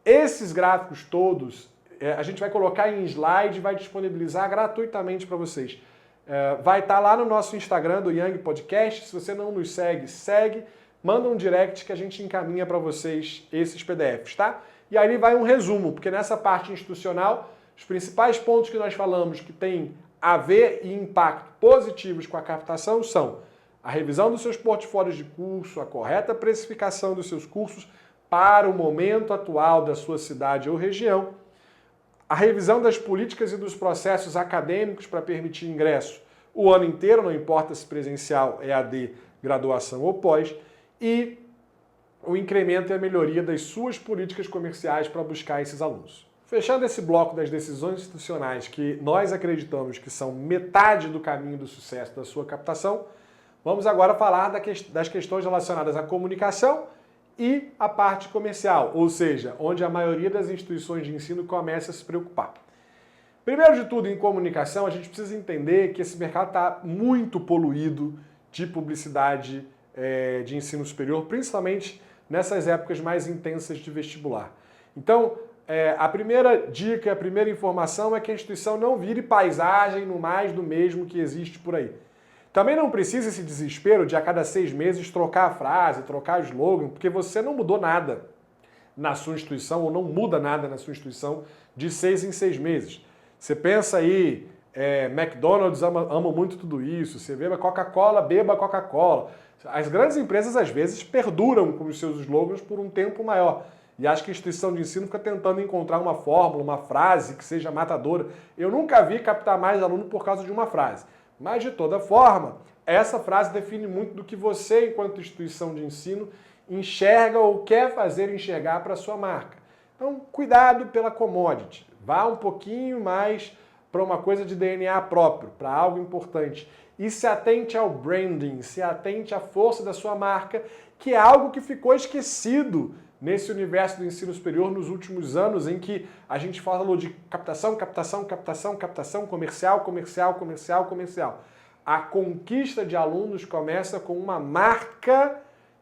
Esses gráficos todos, a gente vai colocar em slide e vai disponibilizar gratuitamente para vocês. Vai estar lá no nosso Instagram do Yang Podcast. Se você não nos segue, segue. Manda um direct que a gente encaminha para vocês esses PDFs, tá? E aí vai um resumo, porque nessa parte institucional, os principais pontos que nós falamos que tem a ver e impacto positivos com a captação são a revisão dos seus portfólios de curso, a correta precificação dos seus cursos para o momento atual da sua cidade ou região, a revisão das políticas e dos processos acadêmicos para permitir ingresso o ano inteiro, não importa se presencial, EAD, graduação ou pós, e o incremento e a melhoria das suas políticas comerciais para buscar esses alunos. Fechando esse bloco das decisões institucionais que nós acreditamos que são metade do caminho do sucesso da sua captação, vamos agora falar das questões relacionadas à comunicação e a parte comercial, ou seja, onde a maioria das instituições de ensino começa a se preocupar. Primeiro de tudo, em comunicação, a gente precisa entender que esse mercado está muito poluído de publicidade de ensino superior, principalmente nessas épocas mais intensas de vestibular. Então, a primeira dica, a primeira informação é que a instituição não vire paisagem no mais do mesmo que existe por aí. Também não precisa esse desespero de a cada 6 meses trocar a frase, trocar o slogan, porque você não mudou nada na sua instituição ou não muda nada na sua instituição de 6 em 6 meses. Você pensa aí, McDonald's ama muito tudo isso, você beba Coca-Cola. As grandes empresas às vezes perduram com os seus slogans por um tempo maior. E acho que a instituição de ensino fica tentando encontrar uma fórmula, uma frase que seja matadora. Eu nunca vi captar mais aluno por causa de uma frase. Mas, de toda forma, essa frase define muito do que você, enquanto instituição de ensino, enxerga ou quer fazer enxergar para a sua marca. Então, cuidado pela commodity. Vá um pouquinho mais para uma coisa de DNA próprio, para algo importante. E se atente ao branding, se atente à força da sua marca, que é algo que ficou esquecido nesse universo do ensino superior nos últimos anos, em que a gente falou de captação, comercial. A conquista de alunos começa com uma marca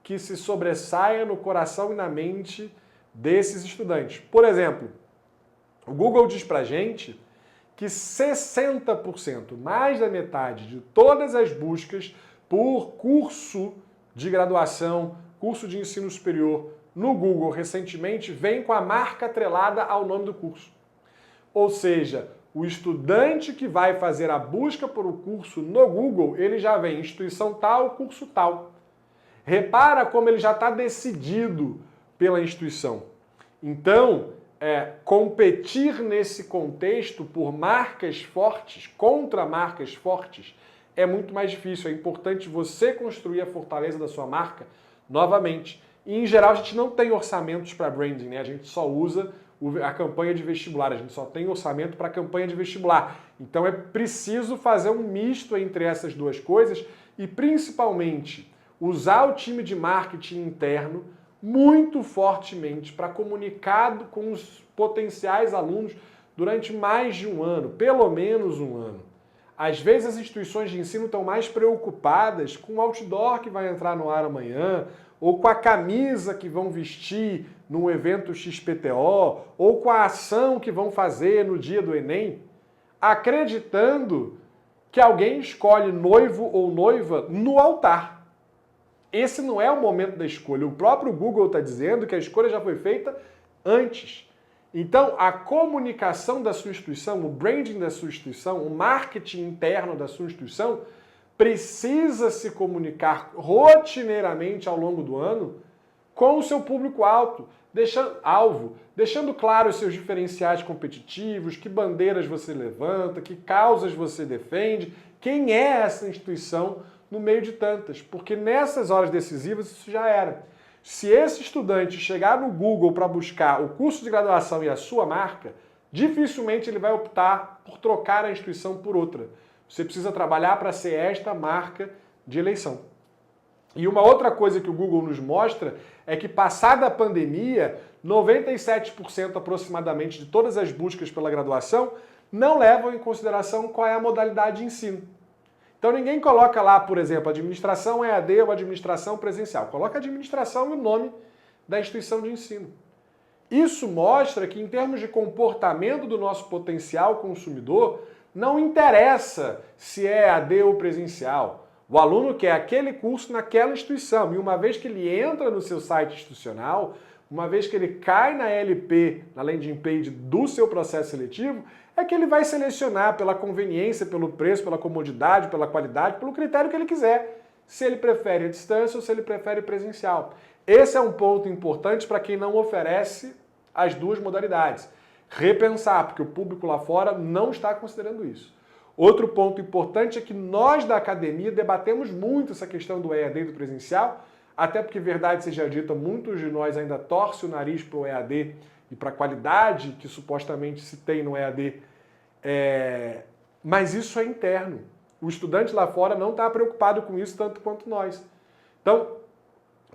que se sobressaia no coração e na mente desses estudantes. Por exemplo, o Google diz pra gente que 60%, mais da metade de todas as buscas por curso de graduação, curso de ensino superior no Google recentemente, vem com a marca atrelada ao nome do curso. Ou seja, o estudante que vai fazer a busca por um curso no Google, ele já vem instituição tal, curso tal. Repara como ele já está decidido pela instituição. Então, competir nesse contexto por marcas fortes, contra marcas fortes, é muito mais difícil. É importante você construir a fortaleza da sua marca novamente. E, em geral, a gente não tem orçamentos para branding, né? A gente só usa a campanha de vestibular, a gente só tem orçamento para a campanha de vestibular. Então é preciso fazer um misto entre essas duas coisas e, principalmente, usar o time de marketing interno muito fortemente para comunicar com os potenciais alunos durante mais de um ano, pelo menos um ano. Às vezes as instituições de ensino estão mais preocupadas com o outdoor que vai entrar no ar amanhã, ou com a camisa que vão vestir num evento XPTO, ou com a ação que vão fazer no dia do Enem, acreditando que alguém escolhe noivo ou noiva no altar. Esse não é o momento da escolha. O próprio Google está dizendo que a escolha já foi feita antes. Então, a comunicação da sua instituição, o branding da sua instituição, o marketing interno da sua instituição precisa se comunicar rotineiramente ao longo do ano com o seu público-alvo, deixando claro os seus diferenciais competitivos, que bandeiras você levanta, que causas você defende, quem é essa instituição no meio de tantas, porque nessas horas decisivas isso já era. Se esse estudante chegar no Google para buscar o curso de graduação e a sua marca, dificilmente ele vai optar por trocar a instituição por outra. Você precisa trabalhar para ser esta marca de eleição. E uma outra coisa que o Google nos mostra é que, passada a pandemia, 97% aproximadamente de todas as buscas pela graduação não levam em consideração qual é a modalidade de ensino. Então ninguém coloca lá, por exemplo, administração EAD ou administração presencial. Coloca administração e o nome da instituição de ensino. Isso mostra que, em termos de comportamento do nosso potencial consumidor, não interessa se é EAD ou presencial. O aluno quer aquele curso naquela instituição. E uma vez que ele entra no seu site institucional, uma vez que ele cai na LP, na landing page do seu processo seletivo, é que ele vai selecionar pela conveniência, pelo preço, pela comodidade, pela qualidade, pelo critério que ele quiser. Se ele prefere a distância ou se ele prefere presencial. Esse é um ponto importante para quem não oferece as duas modalidades. Repensar, porque o público lá fora não está considerando isso. Outro ponto importante é que nós da academia debatemos muito essa questão do EAD e do presencial, até porque, verdade seja dita, muitos de nós ainda torcem o nariz para o EAD e para a qualidade que supostamente se tem no EAD, mas isso é interno. O estudante lá fora não está preocupado com isso tanto quanto nós. Então,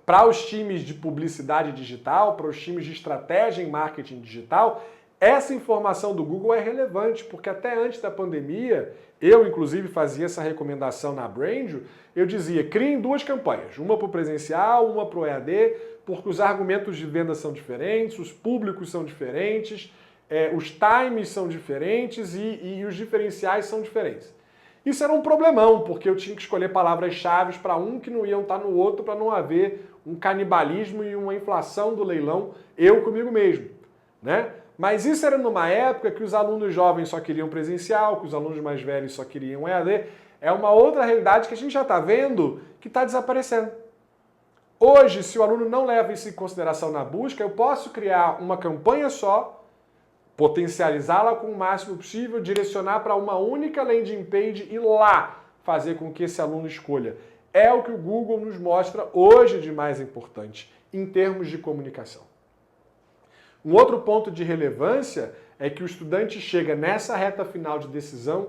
para os times de publicidade digital, para os times de estratégia em marketing digital, essa informação do Google é relevante, porque até antes da pandemia, eu inclusive fazia essa recomendação na Brandio, eu dizia, criem duas campanhas, uma para o presencial, uma para o EAD, porque os argumentos de venda são diferentes, os públicos são diferentes, os times são diferentes e os diferenciais são diferentes. Isso era um problemão, porque eu tinha que escolher palavras-chave para um que não iam estar no outro, para não haver um canibalismo e uma inflação do leilão, eu comigo mesmo, né? Mas isso era numa época que os alunos jovens só queriam presencial, que os alunos mais velhos só queriam EAD. É uma outra realidade que a gente já está vendo que está desaparecendo. Hoje, se o aluno não leva isso em consideração na busca, eu posso criar uma campanha só, potencializá-la com o máximo possível, direcionar para uma única landing page e lá fazer com que esse aluno escolha. É o que o Google nos mostra hoje de mais importante, em termos de comunicação. Um outro ponto de relevância é que o estudante chega nessa reta final de decisão,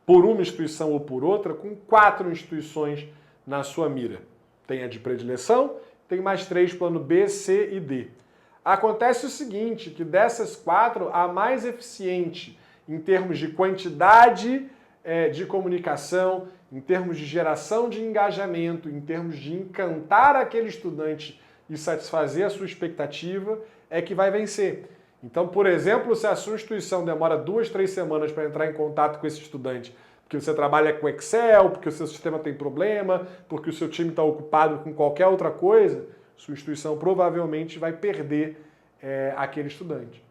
por uma instituição ou por outra, com 4 instituições na sua mira. Tem a de predileção, tem mais 3, plano B, C e D. Acontece o seguinte, que dessas 4, a mais eficiente em termos de quantidade de comunicação, em termos de geração de engajamento, em termos de encantar aquele estudante e satisfazer a sua expectativa, é que vai vencer. Então, por exemplo, se a sua instituição demora 2, 3 semanas para entrar em contato com esse estudante, porque você trabalha com Excel, porque o seu sistema tem problema, porque o seu time está ocupado com qualquer outra coisa, sua instituição provavelmente vai perder aquele estudante.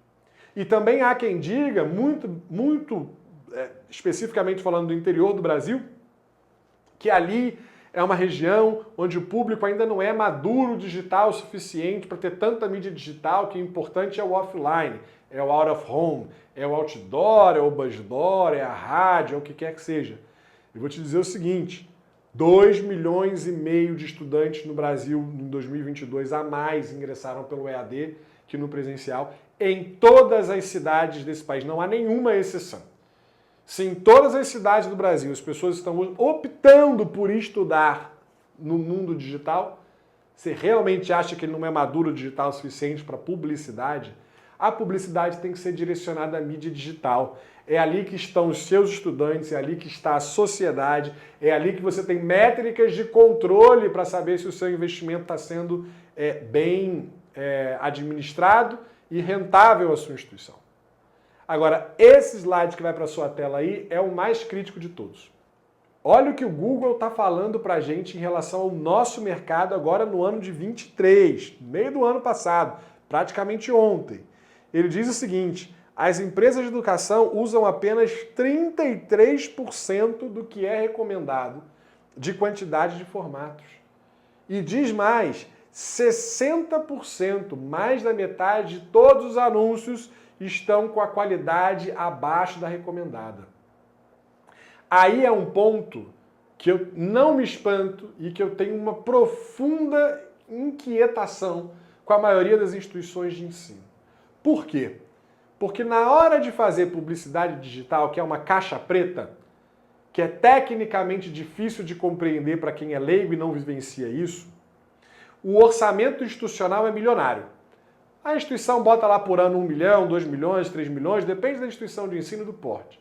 E também há quem diga, muito especificamente falando do interior do Brasil, que ali é uma região onde o público ainda não é maduro digital o suficiente para ter tanta mídia digital, que o importante é o offline, é o out of home, é o outdoor, é o buzzdoor, é a rádio, é o que quer que seja. Eu vou te dizer o seguinte, 2,5 milhões de estudantes no Brasil em 2022 a mais ingressaram pelo EAD que no presencial em todas as cidades desse país, não há nenhuma exceção. Se em todas as cidades do Brasil as pessoas estão optando por estudar no mundo digital, você realmente acha que ele não é maduro digital o suficiente para publicidade? A publicidade tem que ser direcionada à mídia digital. É ali que estão os seus estudantes, é ali que está a sociedade, é ali que você tem métricas de controle para saber se o seu investimento está sendo bem administrado e rentável à sua instituição. Agora, esse slide que vai para a sua tela aí é o mais crítico de todos. Olha o que o Google está falando para a gente em relação ao nosso mercado agora no ano de 23, no meio do ano passado, praticamente ontem. Ele diz o seguinte, as empresas de educação usam apenas 33% do que é recomendado de quantidade de formatos. E diz mais, 60%, mais da metade de todos os anúncios estão com a qualidade abaixo da recomendada. Aí é um ponto que eu não me espanto e que eu tenho uma profunda inquietação com a maioria das instituições de ensino. Por quê? Porque na hora de fazer publicidade digital, que é uma caixa preta, que é tecnicamente difícil de compreender para quem é leigo e não vivencia isso, o orçamento institucional é milionário. A instituição bota lá por ano 1 milhão, 2 milhões, 3 milhões, depende da instituição de ensino e do porte.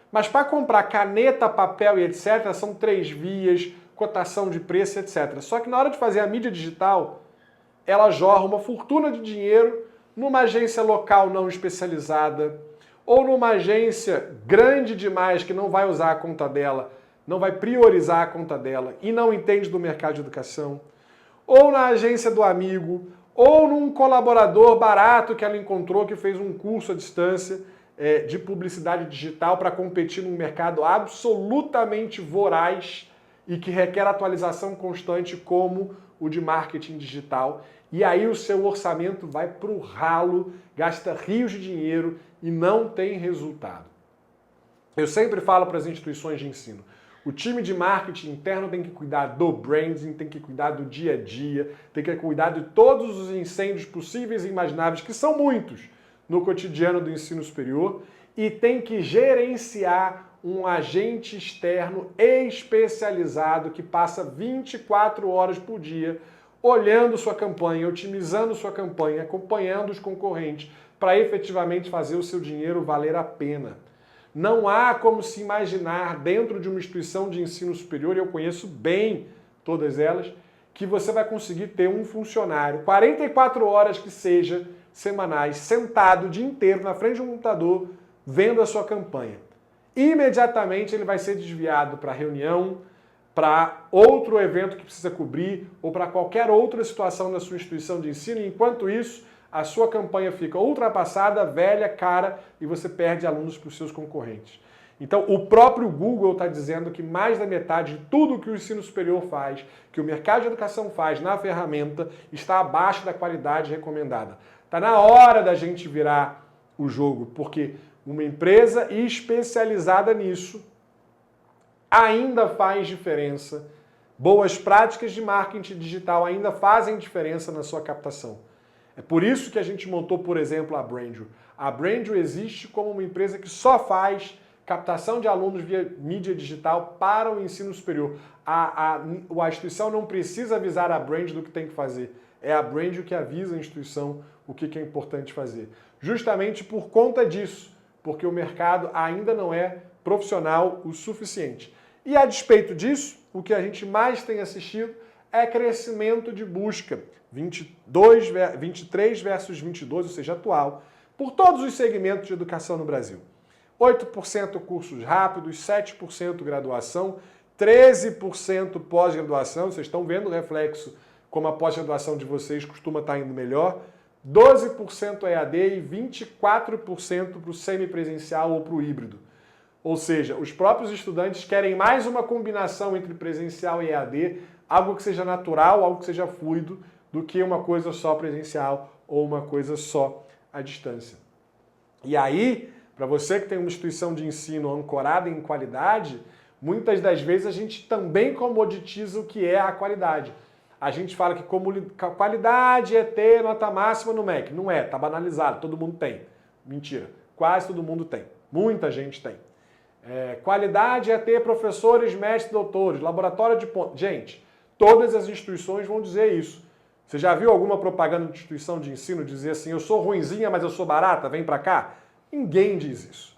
Mas para comprar caneta, papel e etc., são 3 vias, cotação de preço, etc. Só que na hora de fazer a mídia digital, ela jorra uma fortuna de dinheiro numa agência local não especializada, ou numa agência grande demais que não vai usar a conta dela, não vai priorizar a conta dela e não entende do mercado de educação, ou na agência do amigo, ou num colaborador barato que ela encontrou que fez um curso à distância de publicidade digital para competir num mercado absolutamente voraz e que requer atualização constante como o de marketing digital. E aí o seu orçamento vai para o ralo, gasta rios de dinheiro e não tem resultado. Eu sempre falo para as instituições de ensino, o time de marketing interno tem que cuidar do branding, tem que cuidar do dia a dia, tem que cuidar de todos os incêndios possíveis e imagináveis, que são muitos, no cotidiano do ensino superior, e tem que gerenciar um agente externo especializado que passa 24 horas por dia olhando sua campanha, otimizando sua campanha, acompanhando os concorrentes, para efetivamente fazer o seu dinheiro valer a pena. Não há como se imaginar dentro de uma instituição de ensino superior, e eu conheço bem todas elas, que você vai conseguir ter um funcionário, 44 horas que seja, semanais, sentado o dia inteiro na frente de um computador, vendo a sua campanha. Imediatamente ele vai ser desviado para reunião, para outro evento que precisa cobrir, ou para qualquer outra situação da sua instituição de ensino, e enquanto isso, a sua campanha fica ultrapassada, velha, cara, e você perde alunos para os seus concorrentes. Então, o próprio Google está dizendo que mais da metade de tudo que o ensino superior faz, que o mercado de educação faz na ferramenta, está abaixo da qualidade recomendada. Está na hora da gente virar o jogo, porque uma empresa especializada nisso ainda faz diferença. Boas práticas de marketing digital ainda fazem diferença na sua captação. É por isso que a gente montou, por exemplo, a Brandwell. A Brandwell existe como uma empresa que só faz captação de alunos via mídia digital para o ensino superior. A instituição não precisa avisar a Brandwell do que tem que fazer. É a Brandwell que avisa a instituição o que é importante fazer. Justamente por conta disso, porque o mercado ainda não é profissional o suficiente. E a despeito disso, o que a gente mais tem assistido é crescimento de busca, 23 versus 22, ou seja, atual, por todos os segmentos de educação no Brasil. 8% cursos rápidos, 7% graduação, 13% pós-graduação, vocês estão vendo o reflexo como a pós-graduação de vocês costuma estar indo melhor, 12% EAD e 24% para o semipresencial ou para o híbrido. Ou seja, os próprios estudantes querem mais uma combinação entre presencial e EAD, algo que seja natural, algo que seja fluido, do que uma coisa só presencial ou uma coisa só à distância. E aí, para você que tem uma instituição de ensino ancorada em qualidade, muitas das vezes a gente também comoditiza o que é a qualidade. A gente fala que qualidade é ter nota máxima no MEC. Não é, tá banalizado, todo mundo tem. Mentira, quase todo mundo tem. Muita gente tem. Qualidade é ter professores, mestres, doutores, laboratório de ponta. Gente, todas as instituições vão dizer isso. Você já viu alguma propaganda de instituição de ensino dizer assim, eu sou ruinzinha, mas eu sou barata, vem pra cá? Ninguém diz isso.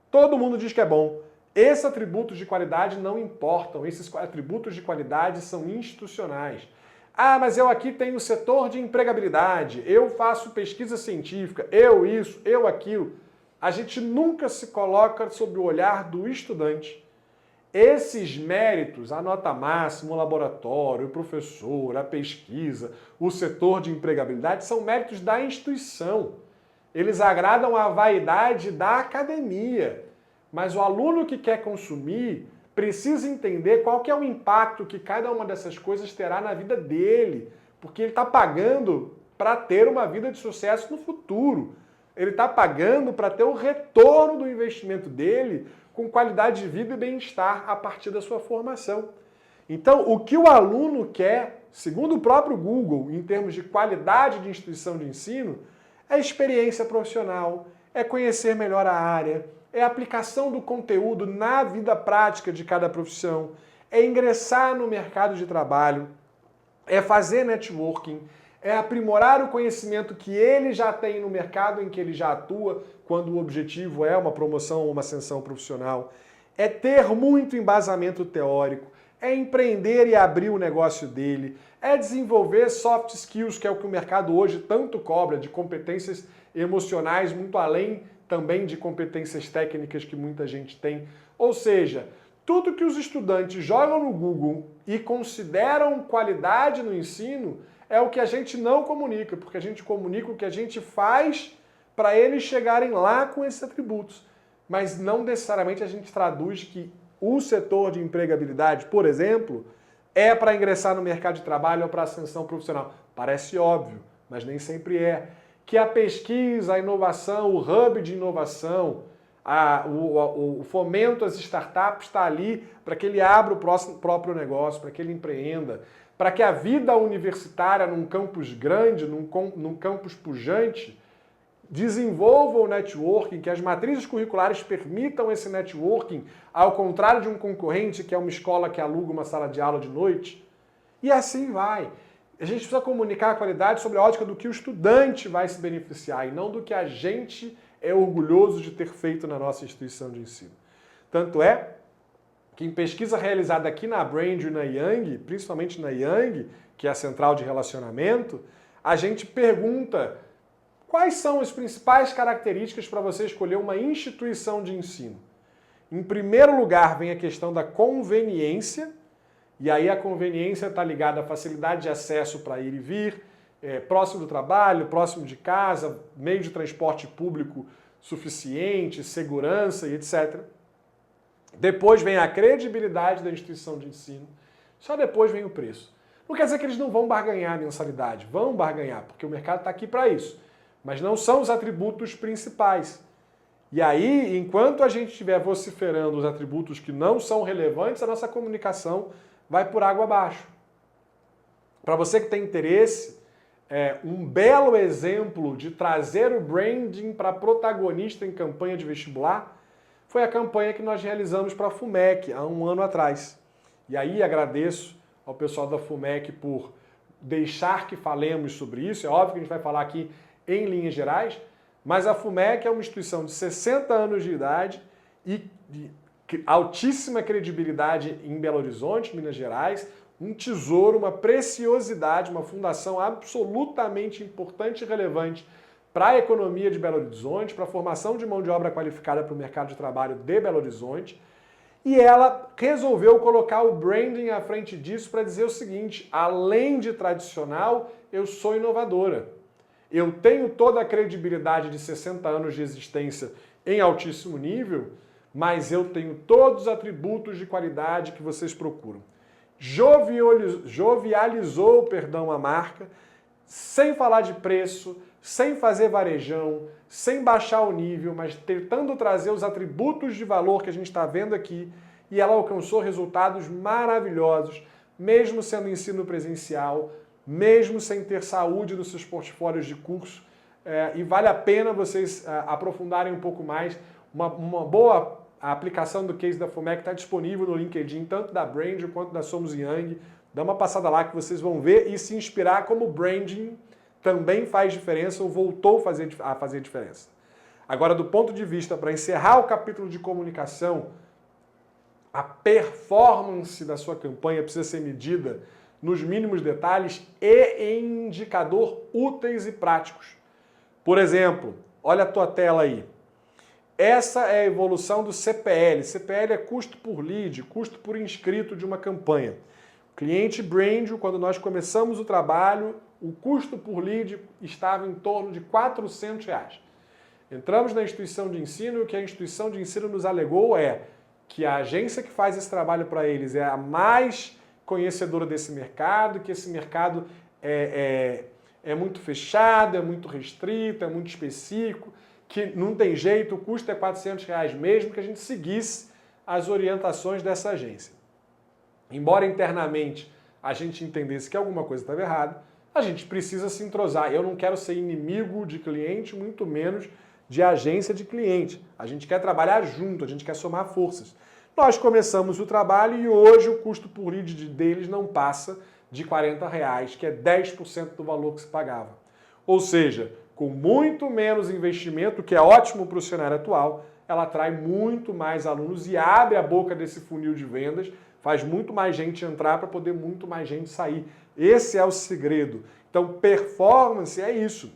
Todo mundo diz que é bom. Esses atributos de qualidade não importam. Esses atributos de qualidade são institucionais. Ah, mas eu aqui tenho o setor de empregabilidade, eu faço pesquisa científica, eu isso, eu aquilo. A gente nunca se coloca sob o olhar do estudante. Esses méritos, a nota máxima, o laboratório, o professor, a pesquisa, o setor de empregabilidade, são méritos da instituição. Eles agradam a vaidade da academia. Mas o aluno que quer consumir precisa entender qual que é o impacto que cada uma dessas coisas terá na vida dele. Porque ele está pagando para ter uma vida de sucesso no futuro. Ele está pagando para ter o retorno do investimento dele com qualidade de vida e bem-estar a partir da sua formação. Então, o que o aluno quer, segundo o próprio Google, em termos de qualidade de instituição de ensino, é experiência profissional, é conhecer melhor a área, é a aplicação do conteúdo na vida prática de cada profissão, é ingressar no mercado de trabalho, é fazer networking, é aprimorar o conhecimento que ele já tem no mercado em que ele já atua, quando o objetivo é uma promoção ou uma ascensão profissional, é ter muito embasamento teórico, é empreender e abrir o negócio dele, é desenvolver soft skills, que é o que o mercado hoje tanto cobra, de competências emocionais, muito além também de competências técnicas que muita gente tem. Ou seja, tudo que os estudantes jogam no Google e consideram qualidade no ensino é o que a gente não comunica, porque a gente comunica o que a gente faz para eles chegarem lá com esses atributos. Mas não necessariamente a gente traduz que o setor de empregabilidade, por exemplo, é para ingressar no mercado de trabalho ou para ascensão profissional. Parece óbvio, mas nem sempre é. Que a pesquisa, a inovação, o hub de inovação, o fomento às startups está ali para que ele abra o próprio negócio, para que ele empreenda, para que a vida universitária num campus grande, num campus pujante, desenvolva o networking, que as matrizes curriculares permitam esse networking, ao contrário de um concorrente que é uma escola que aluga uma sala de aula de noite. E assim vai. A gente precisa comunicar a qualidade sobre a ótica do que o estudante vai se beneficiar e não do que a gente é orgulhoso de ter feito na nossa instituição de ensino. Tanto é que em pesquisa realizada aqui na Brand e na Young, principalmente na Young, que é a central de relacionamento, a gente pergunta quais são as principais características para você escolher uma instituição de ensino. Em primeiro lugar vem a questão da conveniência, e aí a conveniência está ligada à facilidade de acesso para ir e vir, próximo do trabalho, próximo de casa, meio de transporte público suficiente, segurança e etc. Depois vem a credibilidade da instituição de ensino, só depois vem o preço. Não quer dizer que eles não vão barganhar a mensalidade, vão barganhar, porque o mercado está aqui para isso, mas não são os atributos principais. E aí, enquanto a gente estiver vociferando os atributos que não são relevantes, a nossa comunicação vai por água abaixo. Para você que tem interesse, um belo exemplo de trazer o branding para protagonista em campanha de vestibular foi a campanha que nós realizamos para a FUMEC há um ano atrás. E aí agradeço ao pessoal da FUMEC por deixar que falemos sobre isso. É óbvio que a gente vai falar aqui em linhas gerais, mas a FUMEC é uma instituição de 60 anos de idade e altíssima credibilidade em Belo Horizonte, Minas Gerais, um tesouro, uma preciosidade, uma fundação absolutamente importante e relevante para a economia de Belo Horizonte, para a formação de mão de obra qualificada para o mercado de trabalho de Belo Horizonte. E ela resolveu colocar o branding à frente disso para dizer o seguinte: além de tradicional, eu sou inovadora. Eu tenho toda a credibilidade de 60 anos de existência em altíssimo nível, mas eu tenho todos os atributos de qualidade que vocês procuram. Jovializou, a marca, sem falar de preço, sem fazer varejão, sem baixar o nível, mas tentando trazer os atributos de valor que a gente está vendo aqui, e ela alcançou resultados maravilhosos, mesmo sendo ensino presencial, mesmo sem ter saúde nos seus portfólios de curso, e vale a pena vocês aprofundarem um pouco mais. Uma boa aplicação do case da FUMEC está disponível no LinkedIn, tanto da Brand quanto da Somos Yang. Dá uma passada lá que vocês vão ver e se inspirar como branding também faz diferença ou voltou a fazer diferença. Agora, do ponto de vista, para encerrar o capítulo de comunicação, a performance da sua campanha precisa ser medida nos mínimos detalhes e em indicador úteis e práticos. Por exemplo, olha a tua tela aí. Essa é a evolução do CPL. CPL é custo por lead, custo por inscrito de uma campanha. Cliente Brand, quando nós começamos o trabalho, o custo por lead estava em torno de R$400. Entramos na instituição de ensino e o que a instituição de ensino nos alegou é que a agência que faz esse trabalho para eles é a mais conhecedora desse mercado, que esse mercado é muito fechado, é muito restrito, é muito específico, que não tem jeito, o custo é R$400, mesmo que a gente seguisse as orientações dessa agência. Embora internamente a gente entendesse que alguma coisa estava errada, a gente precisa se entrosar. Eu não quero ser inimigo de cliente, muito menos de agência de cliente. A gente quer trabalhar junto, a gente quer somar forças. Nós começamos o trabalho e hoje o custo por lead deles não passa de R$40, que é 10% do valor que se pagava. Ou seja, com muito menos investimento, que é ótimo para o cenário atual, ela atrai muito mais alunos e abre a boca desse funil de vendas, faz muito mais gente entrar para poder muito mais gente sair. Esse é o segredo. Então, performance é isso.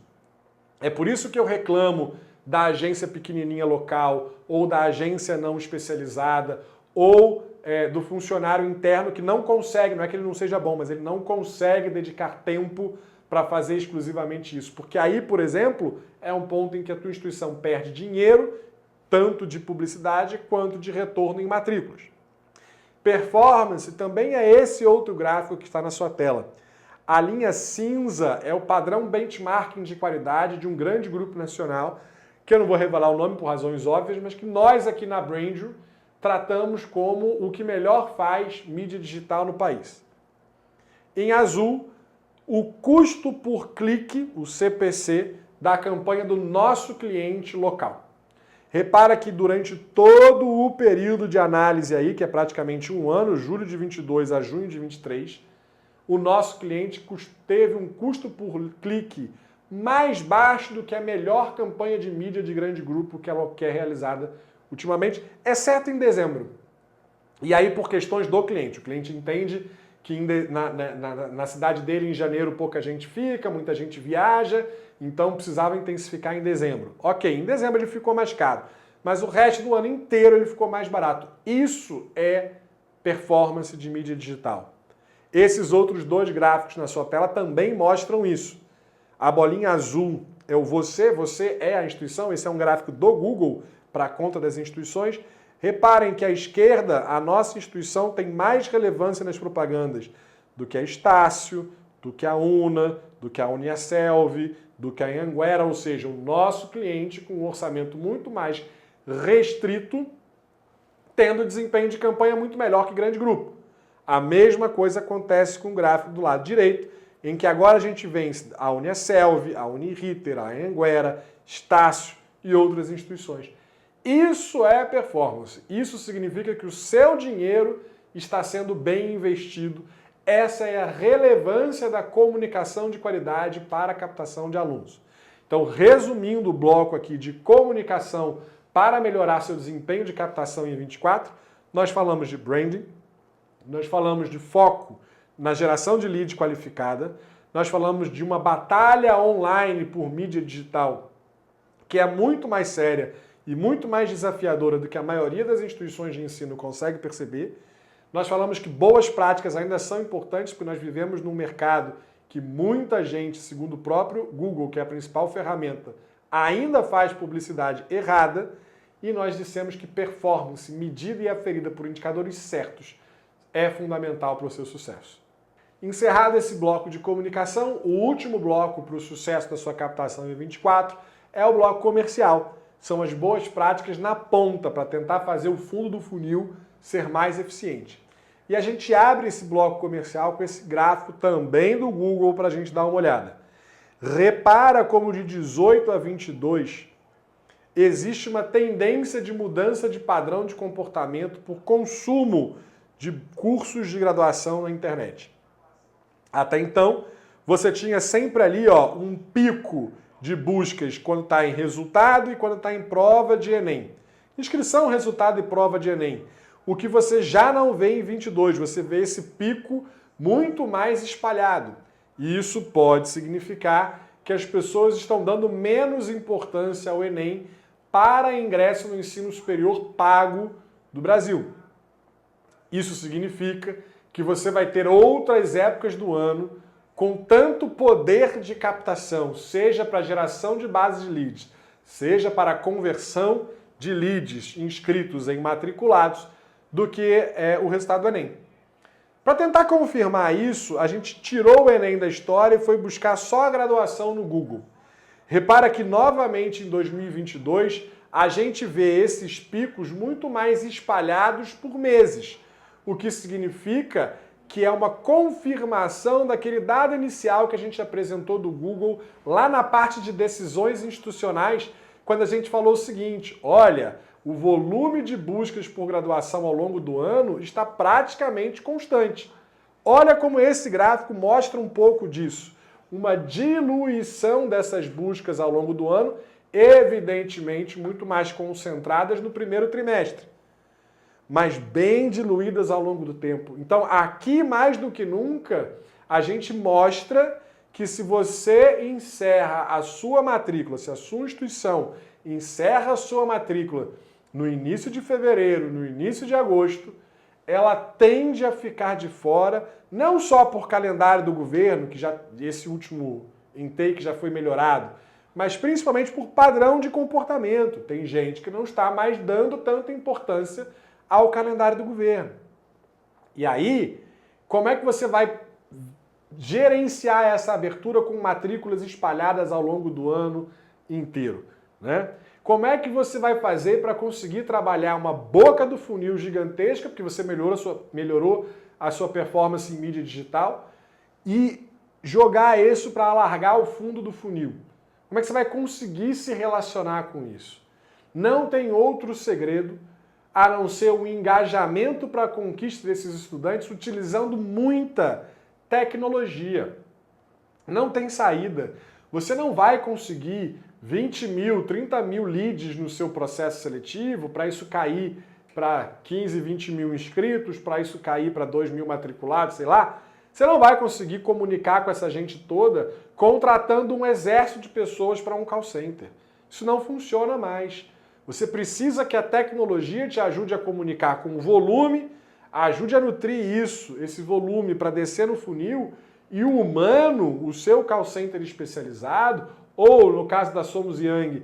É por isso que eu reclamo da agência pequenininha local, ou da agência não especializada, ou do funcionário interno que não consegue, não é que ele não seja bom, mas ele não consegue dedicar tempo para fazer exclusivamente isso. Porque aí, por exemplo, é um ponto em que a tua instituição perde dinheiro, tanto de publicidade quanto de retorno em matrículas. Performance também é esse outro gráfico que está na sua tela. A linha cinza é o padrão benchmarking de qualidade de um grande grupo nacional, que eu não vou revelar o nome por razões óbvias, mas que nós aqui na Brandr tratamos como o que melhor faz mídia digital no país. Em azul, o custo por clique, o CPC, da campanha do nosso cliente local. Repara que durante todo o período de análise aí, que é praticamente um ano, julho de 22 a junho de 23, o nosso cliente teve um custo por clique mais baixo do que a melhor campanha de mídia de grande grupo que é realizada ultimamente, exceto em dezembro. E aí por questões do cliente. O cliente entende que na cidade dele, em janeiro, pouca gente fica, muita gente viaja, então precisava intensificar em dezembro. Ok, em dezembro ele ficou mais caro, mas o resto do ano inteiro ele ficou mais barato. Isso é performance de mídia digital. Esses outros dois gráficos na sua tela também mostram isso. A bolinha azul é o você é a instituição, esse é um gráfico do Google para a conta das instituições. Reparem que à esquerda, a nossa instituição tem mais relevância nas propagandas do que a Estácio, do que a UNA, do que a Uniaselv, do que a Anhanguera, ou seja, o nosso cliente com um orçamento muito mais restrito, tendo desempenho de campanha muito melhor que grande grupo. A mesma coisa acontece com o gráfico do lado direito, em que agora a gente vence a Uniaselv, a Uniriter, a Anhanguera, Estácio e outras instituições. Isso é performance. Isso significa que o seu dinheiro está sendo bem investido. Essa é a relevância da comunicação de qualidade para a captação de alunos. Então, resumindo o bloco aqui de comunicação para melhorar seu desempenho de captação em 24, nós falamos de branding, nós falamos de foco na geração de lead qualificada, nós falamos de uma batalha online por mídia digital que é muito mais séria e muito mais desafiadora do que a maioria das instituições de ensino consegue perceber. Nós falamos que boas práticas ainda são importantes porque nós vivemos num mercado que muita gente, segundo o próprio Google, que é a principal ferramenta, ainda faz publicidade errada, e nós dissemos que performance medida e aferida por indicadores certos é fundamental para o seu sucesso. Encerrado esse bloco de comunicação, o último bloco para o sucesso da sua captação em 24 é o bloco comercial. São as boas práticas na ponta para tentar fazer o fundo do funil ser mais eficiente. E a gente abre esse bloco comercial com esse gráfico também do Google para a gente dar uma olhada. Repara como de 18 a 22 existe uma tendência de mudança de padrão de comportamento por consumo de cursos de graduação na internet. Até então, você tinha sempre ali um pico de buscas quando está em resultado e quando está em prova de Enem. Inscrição, resultado e prova de Enem. O que você já não vê em 22, você vê esse pico muito mais espalhado. E isso pode significar que as pessoas estão dando menos importância ao Enem para ingresso no ensino superior pago do Brasil. Isso significa que você vai ter outras épocas do ano com tanto poder de captação, seja para geração de bases de leads, seja para a conversão de leads inscritos em matriculados, do que o resultado do Enem. Para tentar confirmar isso, a gente tirou o Enem da história e foi buscar só a graduação no Google. Repara que, novamente, em 2022, a gente vê esses picos muito mais espalhados por meses, o que significa que é uma confirmação daquele dado inicial que a gente apresentou do Google lá na parte de decisões institucionais, quando a gente falou o seguinte: olha, o volume de buscas por graduação ao longo do ano está praticamente constante. Olha como esse gráfico mostra um pouco disso. Uma diluição dessas buscas ao longo do ano, evidentemente muito mais concentradas no primeiro trimestre, mas bem diluídas ao longo do tempo. Então, aqui, mais do que nunca, a gente mostra que se você encerra a sua matrícula, se a sua instituição encerra a sua matrícula no início de fevereiro, no início de agosto, ela tende a ficar de fora, não só por calendário do governo, que já esse último intake já foi melhorado, mas principalmente por padrão de comportamento. Tem gente que não está mais dando tanta importância ao calendário do governo. E aí, como é que você vai gerenciar essa abertura com matrículas espalhadas ao longo do ano inteiro, né? Como é que você vai fazer para conseguir trabalhar uma boca do funil gigantesca, porque você melhorou a sua performance em mídia digital, e jogar isso para alargar o fundo do funil? Como é que você vai conseguir se relacionar com isso? Não tem outro segredo a não ser o engajamento para a conquista desses estudantes utilizando muita tecnologia. Não tem saída. Você não vai conseguir 20 mil, 30 mil leads no seu processo seletivo para isso cair para 15, 20 mil inscritos, para isso cair para 2 mil matriculados, sei lá. Você não vai conseguir comunicar com essa gente toda contratando um exército de pessoas para um call center. Isso não funciona mais. Você precisa que a tecnologia te ajude a comunicar com volume, ajude a nutrir isso, esse volume para descer no funil, e o humano, o seu call center especializado, ou no caso da Somos Yang,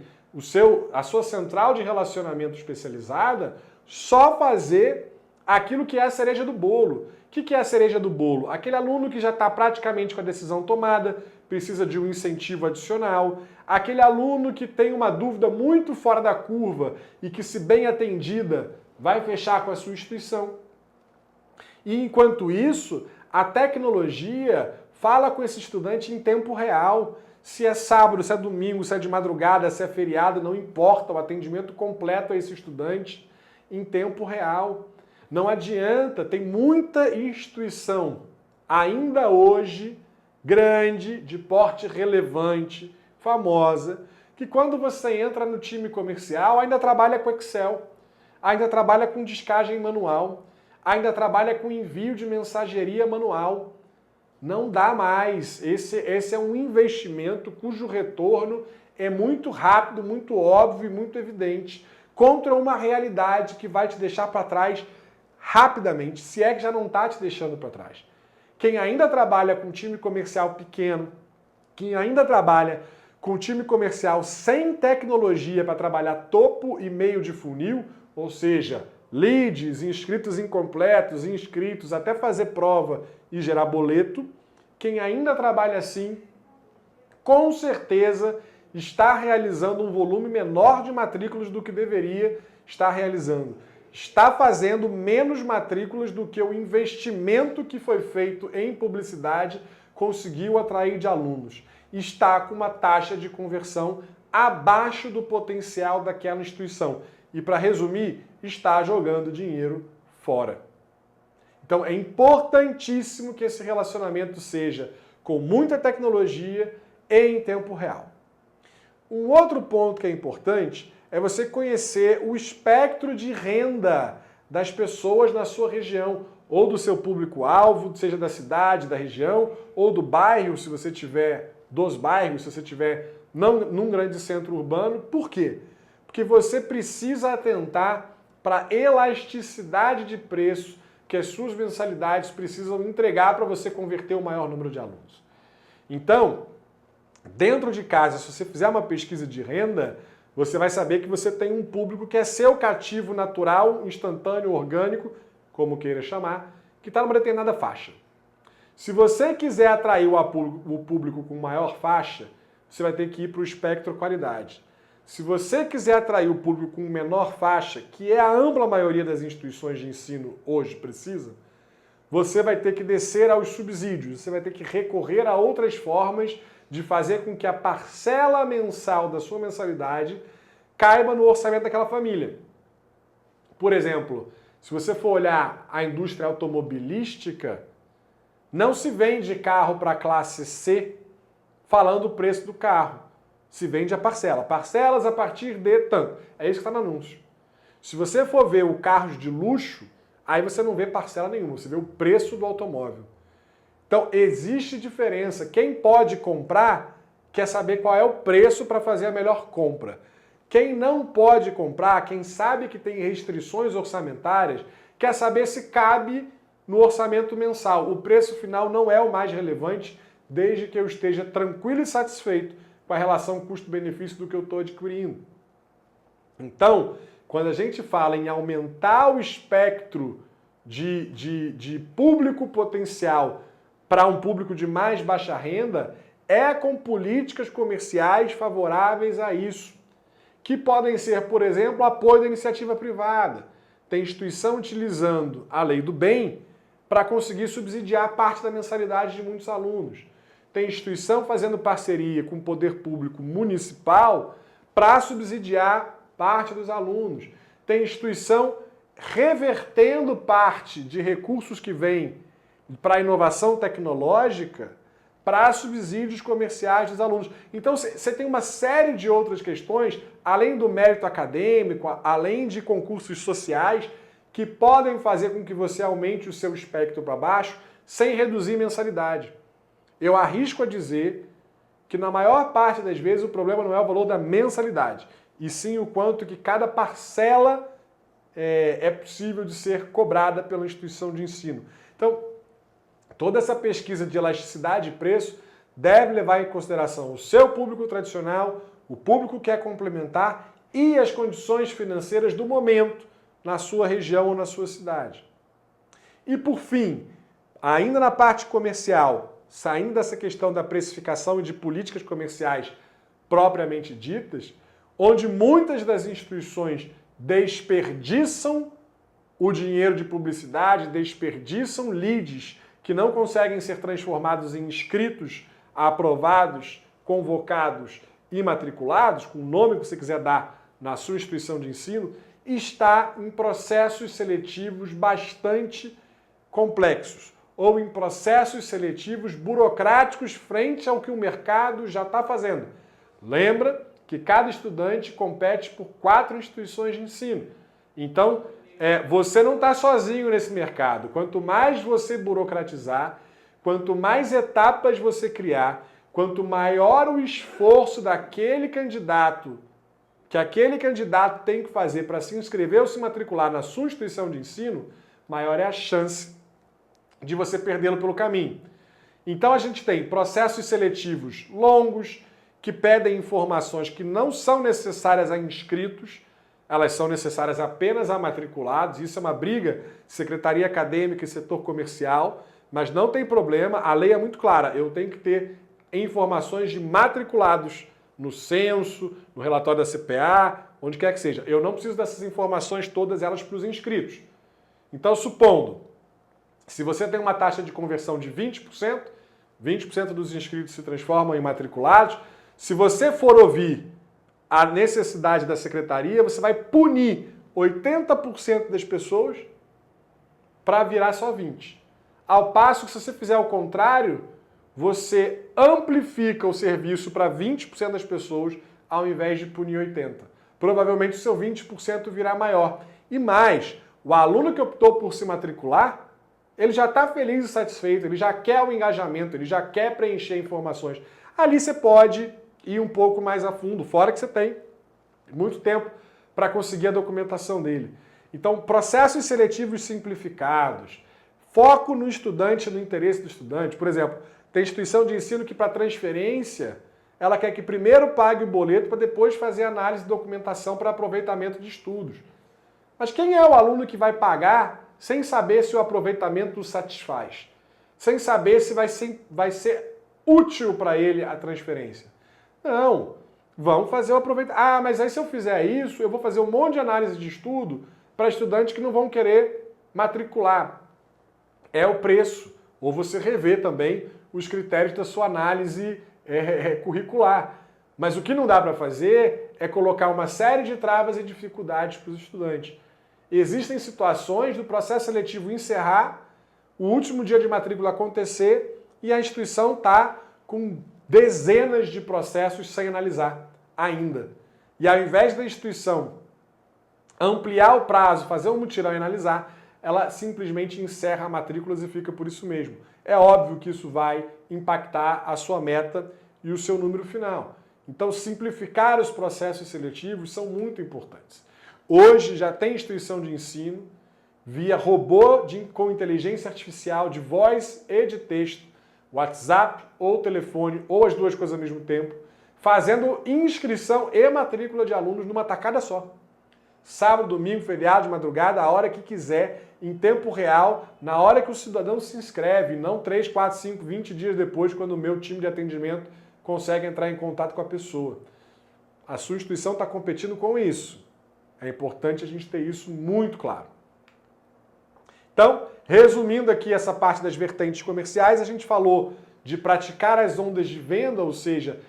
a sua central de relacionamento especializada, só fazer aquilo que é a cereja do bolo. O que é a cereja do bolo? Aquele aluno que já está praticamente com a decisão tomada, precisa de um incentivo adicional, aquele aluno que tem uma dúvida muito fora da curva e que, se bem atendida, vai fechar com a sua instituição. E enquanto isso, a tecnologia fala com esse estudante em tempo real. Se é sábado, se é domingo, se é de madrugada, se é feriado, não importa, o atendimento completo a esse estudante em tempo real. Não adianta, tem muita instituição ainda hoje grande, de porte relevante, famosa, que quando você entra no time comercial, ainda trabalha com Excel, ainda trabalha com descagem manual, ainda trabalha com envio de mensageria manual. Não dá mais. Esse é um investimento cujo retorno é muito rápido, muito óbvio e muito evidente, contra uma realidade que vai te deixar para trás rapidamente, se é que já não está te deixando para trás. Quem ainda trabalha com time comercial pequeno, quem ainda trabalha com time comercial sem tecnologia para trabalhar topo e meio de funil, ou seja, leads, inscritos incompletos, inscritos, até fazer prova e gerar boleto, quem ainda trabalha assim, com certeza está realizando um volume menor de matrículas do que deveria estar realizando. Está fazendo menos matrículas do que o investimento que foi feito em publicidade conseguiu atrair de alunos. Está com uma taxa de conversão abaixo do potencial daquela instituição. E para resumir, está jogando dinheiro fora. Então é importantíssimo que esse relacionamento seja com muita tecnologia e em tempo real. Um outro ponto que é importante é você conhecer o espectro de renda das pessoas na sua região, ou do seu público-alvo, seja da cidade, da região, ou do bairro, se você tiver dos bairros, se você tiver num grande centro urbano. Por quê? Porque você precisa atentar para a elasticidade de preço que as suas mensalidades precisam entregar para você converter o maior número de alunos. Então, dentro de casa, se você fizer uma pesquisa de renda, você vai saber que você tem um público que é seu cativo natural, instantâneo, orgânico, como queira chamar, que está numa determinada faixa. Se você quiser atrair o público com maior faixa, você vai ter que ir para o espectro qualidade. Se você quiser atrair o público com menor faixa, que é a ampla maioria das instituições de ensino hoje precisa, você vai ter que descer aos subsídios, você vai ter que recorrer a outras formas de fazer com que a parcela mensal da sua mensalidade caiba no orçamento daquela família. Por exemplo, se você for olhar a indústria automobilística, não se vende carro para a classe C falando o preço do carro. Se vende a parcela. Parcelas a partir de tanto. É isso que está no anúncio. Se você for ver o carros de luxo, aí você não vê parcela nenhuma, você vê o preço do automóvel. Então, existe diferença. Quem pode comprar quer saber qual é o preço para fazer a melhor compra. Quem não pode comprar, quem sabe que tem restrições orçamentárias, quer saber se cabe no orçamento mensal. O preço final não é o mais relevante, desde que eu esteja tranquilo e satisfeito com a relação custo-benefício do que eu estou adquirindo. Então, quando a gente fala em aumentar o espectro de público potencial para um público de mais baixa renda, é com políticas comerciais favoráveis a isso, que podem ser, por exemplo, apoio da iniciativa privada. Tem instituição utilizando a lei do bem para conseguir subsidiar parte da mensalidade de muitos alunos. Tem instituição fazendo parceria com o poder público municipal para subsidiar parte dos alunos. Tem instituição revertendo parte de recursos que vêm para a inovação tecnológica para subsídios comerciais dos alunos. Então você tem uma série de outras questões, além do mérito acadêmico, além de concursos sociais, que podem fazer com que você aumente o seu espectro para baixo sem reduzir mensalidade. Eu arrisco a dizer que na maior parte das vezes o problema não é o valor da mensalidade, e sim o quanto que cada parcela é possível de ser cobrada pela instituição de ensino. Então, toda essa pesquisa de elasticidade de preço deve levar em consideração o seu público tradicional, o público que é complementar e as condições financeiras do momento na sua região ou na sua cidade. E por fim, ainda na parte comercial, saindo dessa questão da precificação e de políticas comerciais propriamente ditas, onde muitas das instituições desperdiçam o dinheiro de publicidade, desperdiçam leads que não conseguem ser transformados em inscritos, aprovados, convocados e matriculados, com o nome que você quiser dar na sua instituição de ensino, está em processos seletivos bastante complexos, ou em processos seletivos burocráticos frente ao que o mercado já está fazendo. Lembra que cada estudante compete por 4 instituições de ensino. Então, você não está sozinho nesse mercado. Quanto mais você burocratizar, quanto mais etapas você criar, quanto maior o esforço daquele candidato, que aquele candidato tem que fazer para se inscrever ou se matricular na sua instituição de ensino, maior é a chance de você perdê-lo pelo caminho. Então a gente tem processos seletivos longos, que pedem informações que não são necessárias a inscritos, elas são necessárias apenas a matriculados. Isso é uma briga, secretaria acadêmica e setor comercial, mas não tem problema, a lei é muito clara, eu tenho que ter informações de matriculados no censo, no relatório da CPA, onde quer que seja. Eu não preciso dessas informações todas elas para os inscritos. Então, supondo, se você tem uma taxa de conversão de 20%, 20% dos inscritos se transformam em matriculados. Se você for ouvir a necessidade da secretaria, você vai punir 80% das pessoas para virar só 20%. Ao passo que se você fizer o contrário, você amplifica o serviço para 20% das pessoas ao invés de punir 80%. Provavelmente o seu 20% virá maior. E mais, o aluno que optou por se matricular, ele já está feliz e satisfeito, ele já quer o engajamento, ele já quer preencher informações. Ali você pode ir um pouco mais a fundo, fora que você tem muito tempo para conseguir a documentação dele. Então, processos seletivos simplificados, foco no estudante, no interesse do estudante. Por exemplo, tem instituição de ensino que para transferência, ela quer que primeiro pague o boleto para depois fazer análise de documentação para aproveitamento de estudos. Mas quem é o aluno que vai pagar sem saber se o aproveitamento o satisfaz? Sem saber se vai ser útil para ele a transferência? Não. Vamos fazer o aproveitamento. Ah, mas aí se eu fizer isso, eu vou fazer um monte de análise de estudo para estudantes que não vão querer matricular. É o preço. Ou você rever também os critérios da sua análise curricular. Mas o que não dá para fazer é colocar uma série de travas e dificuldades para os estudantes. Existem situações do processo seletivo encerrar, o último dia de matrícula acontecer e a instituição está com dezenas de processos sem analisar ainda. E ao invés da instituição ampliar o prazo, fazer um mutirão e analisar, ela simplesmente encerra matrículas e fica por isso mesmo. É óbvio que isso vai impactar a sua meta e o seu número final. Então, simplificar os processos seletivos são muito importantes. Hoje já tem instituição de ensino via robô com inteligência artificial de voz e de texto, WhatsApp ou telefone, ou as duas coisas ao mesmo tempo, fazendo inscrição e matrícula de alunos numa tacada só. Sábado, domingo, feriado, de madrugada, a hora que quiser, em tempo real, na hora que o cidadão se inscreve, não 3, 4, 5, 20 dias depois, quando o meu time de atendimento consegue entrar em contato com a pessoa. A sua instituição está competindo com isso. É importante a gente ter isso muito claro. Então, resumindo aqui essa parte das vertentes comerciais, a gente falou de praticar as ondas de venda, ou seja,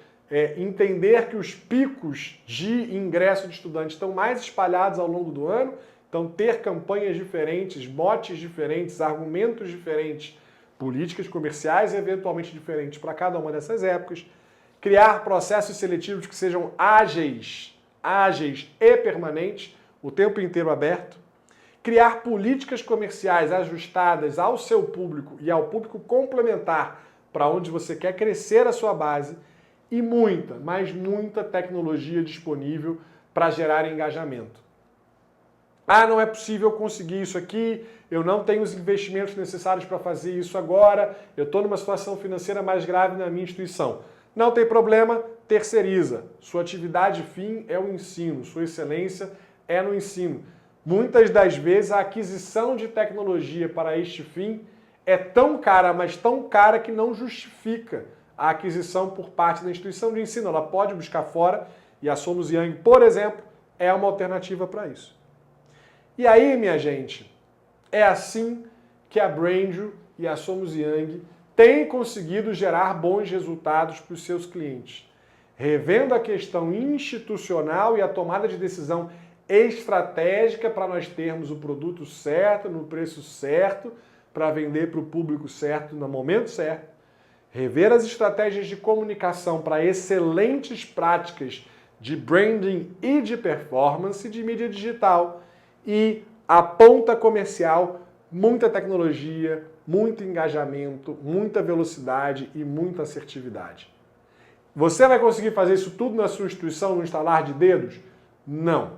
entender que os picos de ingresso de estudantes estão mais espalhados ao longo do ano, então ter campanhas diferentes, motes diferentes, argumentos diferentes, políticas comerciais eventualmente diferentes para cada uma dessas épocas, criar processos seletivos que sejam ágeis e permanentes, o tempo inteiro aberto, criar políticas comerciais ajustadas ao seu público e ao público complementar para onde você quer crescer a sua base e muita, mas muita tecnologia disponível para gerar engajamento. Ah, não é possível conseguir isso aqui, eu não tenho os investimentos necessários para fazer isso agora, eu estou numa situação financeira mais grave na minha instituição. Não tem problema, terceiriza. Sua atividade fim é o ensino, sua excelência é no ensino. Muitas das vezes a aquisição de tecnologia para este fim é tão cara, mas tão cara que não justifica a aquisição por parte da instituição de ensino. Ela pode buscar fora e a Somos Yang, por exemplo, é uma alternativa para isso. E aí, minha gente, é assim que a Brandju e a Somos Yang têm conseguido gerar bons resultados para os seus clientes. Revendo a questão institucional e a tomada de decisão estratégica para nós termos o produto certo, no preço certo, para vender para o público certo, no momento certo. Rever as estratégias de comunicação para excelentes práticas de branding e de performance de mídia digital. E a ponta comercial, muita tecnologia, muito engajamento, muita velocidade e muita assertividade. Você vai conseguir fazer isso tudo na sua instituição no estalar de dedos? Não.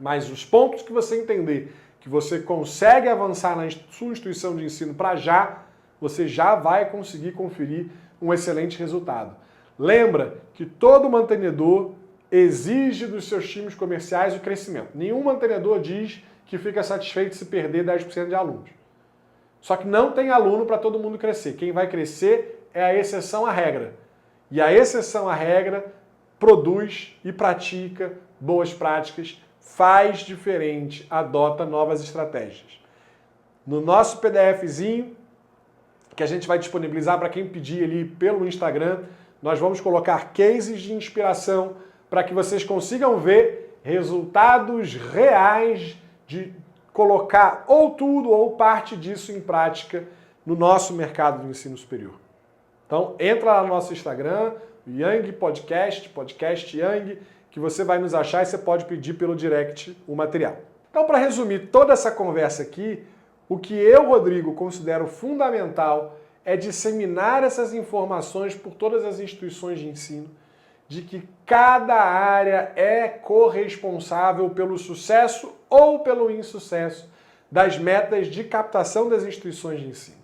Mas os pontos que você entender que você consegue avançar na sua instituição de ensino para já, você já vai conseguir conferir um excelente resultado. Lembra que todo mantenedor exige dos seus times comerciais o crescimento. Nenhum mantenedor diz que fica satisfeito se perder 10% de alunos. Só que não tem aluno para todo mundo crescer. Quem vai crescer é a exceção à regra. E a exceção à regra produz e pratica boas práticas, faz diferente, adota novas estratégias. No nosso PDFzinho, que a gente vai disponibilizar para quem pedir ali pelo Instagram, nós vamos colocar cases de inspiração para que vocês consigam ver resultados reais de colocar ou tudo ou parte disso em prática no nosso mercado do ensino superior. Então, entra lá no nosso Instagram, Yang Podcast, Podcast Yang, que você vai nos achar e você pode pedir pelo direct o material. Então, para resumir toda essa conversa aqui, o que eu, Rodrigo, considero fundamental é disseminar essas informações por todas as instituições de ensino, de que cada área é corresponsável pelo sucesso ou pelo insucesso das metas de captação das instituições de ensino.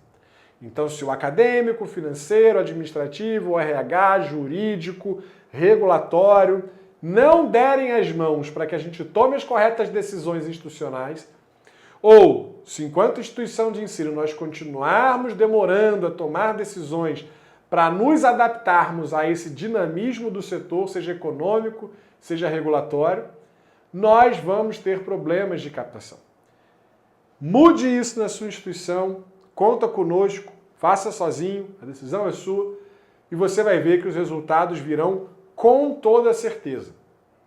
Então, se o acadêmico, financeiro, administrativo, RH, jurídico, regulatório não derem as mãos para que a gente tome as corretas decisões institucionais, ou se enquanto instituição de ensino nós continuarmos demorando a tomar decisões para nos adaptarmos a esse dinamismo do setor, seja econômico, seja regulatório, nós vamos ter problemas de captação. Mude isso na sua instituição, conta conosco, faça sozinho, a decisão é sua, e você vai ver que os resultados virão com toda certeza,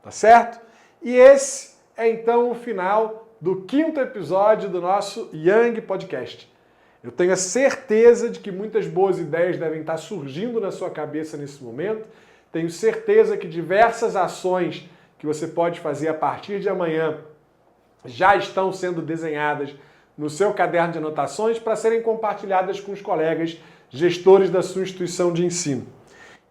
tá certo? E esse é então o final do 5º episódio do nosso Yang Podcast. Eu tenho a certeza de que muitas boas ideias devem estar surgindo na sua cabeça nesse momento. Tenho certeza que diversas ações que você pode fazer a partir de amanhã já estão sendo desenhadas no seu caderno de anotações para serem compartilhadas com os colegas gestores da sua instituição de ensino.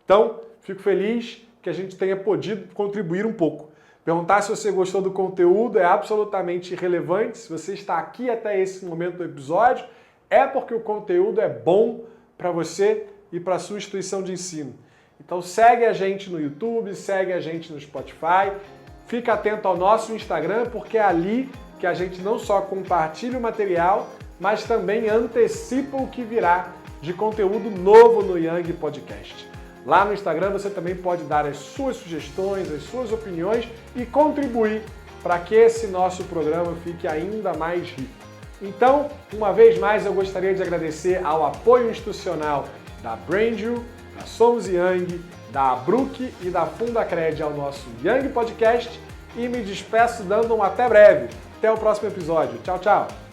Então, fico feliz que a gente tenha podido contribuir um pouco. Perguntar se você gostou do conteúdo é absolutamente irrelevante. Se você está aqui até esse momento do episódio, é porque o conteúdo é bom para você e para a sua instituição de ensino. Então segue a gente no YouTube, segue a gente no Spotify, fica atento ao nosso Instagram, porque é ali que a gente não só compartilha o material, mas também antecipa o que virá de conteúdo novo no Yang Podcast. Lá no Instagram você também pode dar as suas sugestões, as suas opiniões e contribuir para que esse nosso programa fique ainda mais rico. Então, uma vez mais, eu gostaria de agradecer ao apoio institucional da Brandview, da Somos Yang, da Abruc e da Fundacred ao nosso Yang Podcast e me despeço dando um até breve. Até o próximo episódio. Tchau, tchau!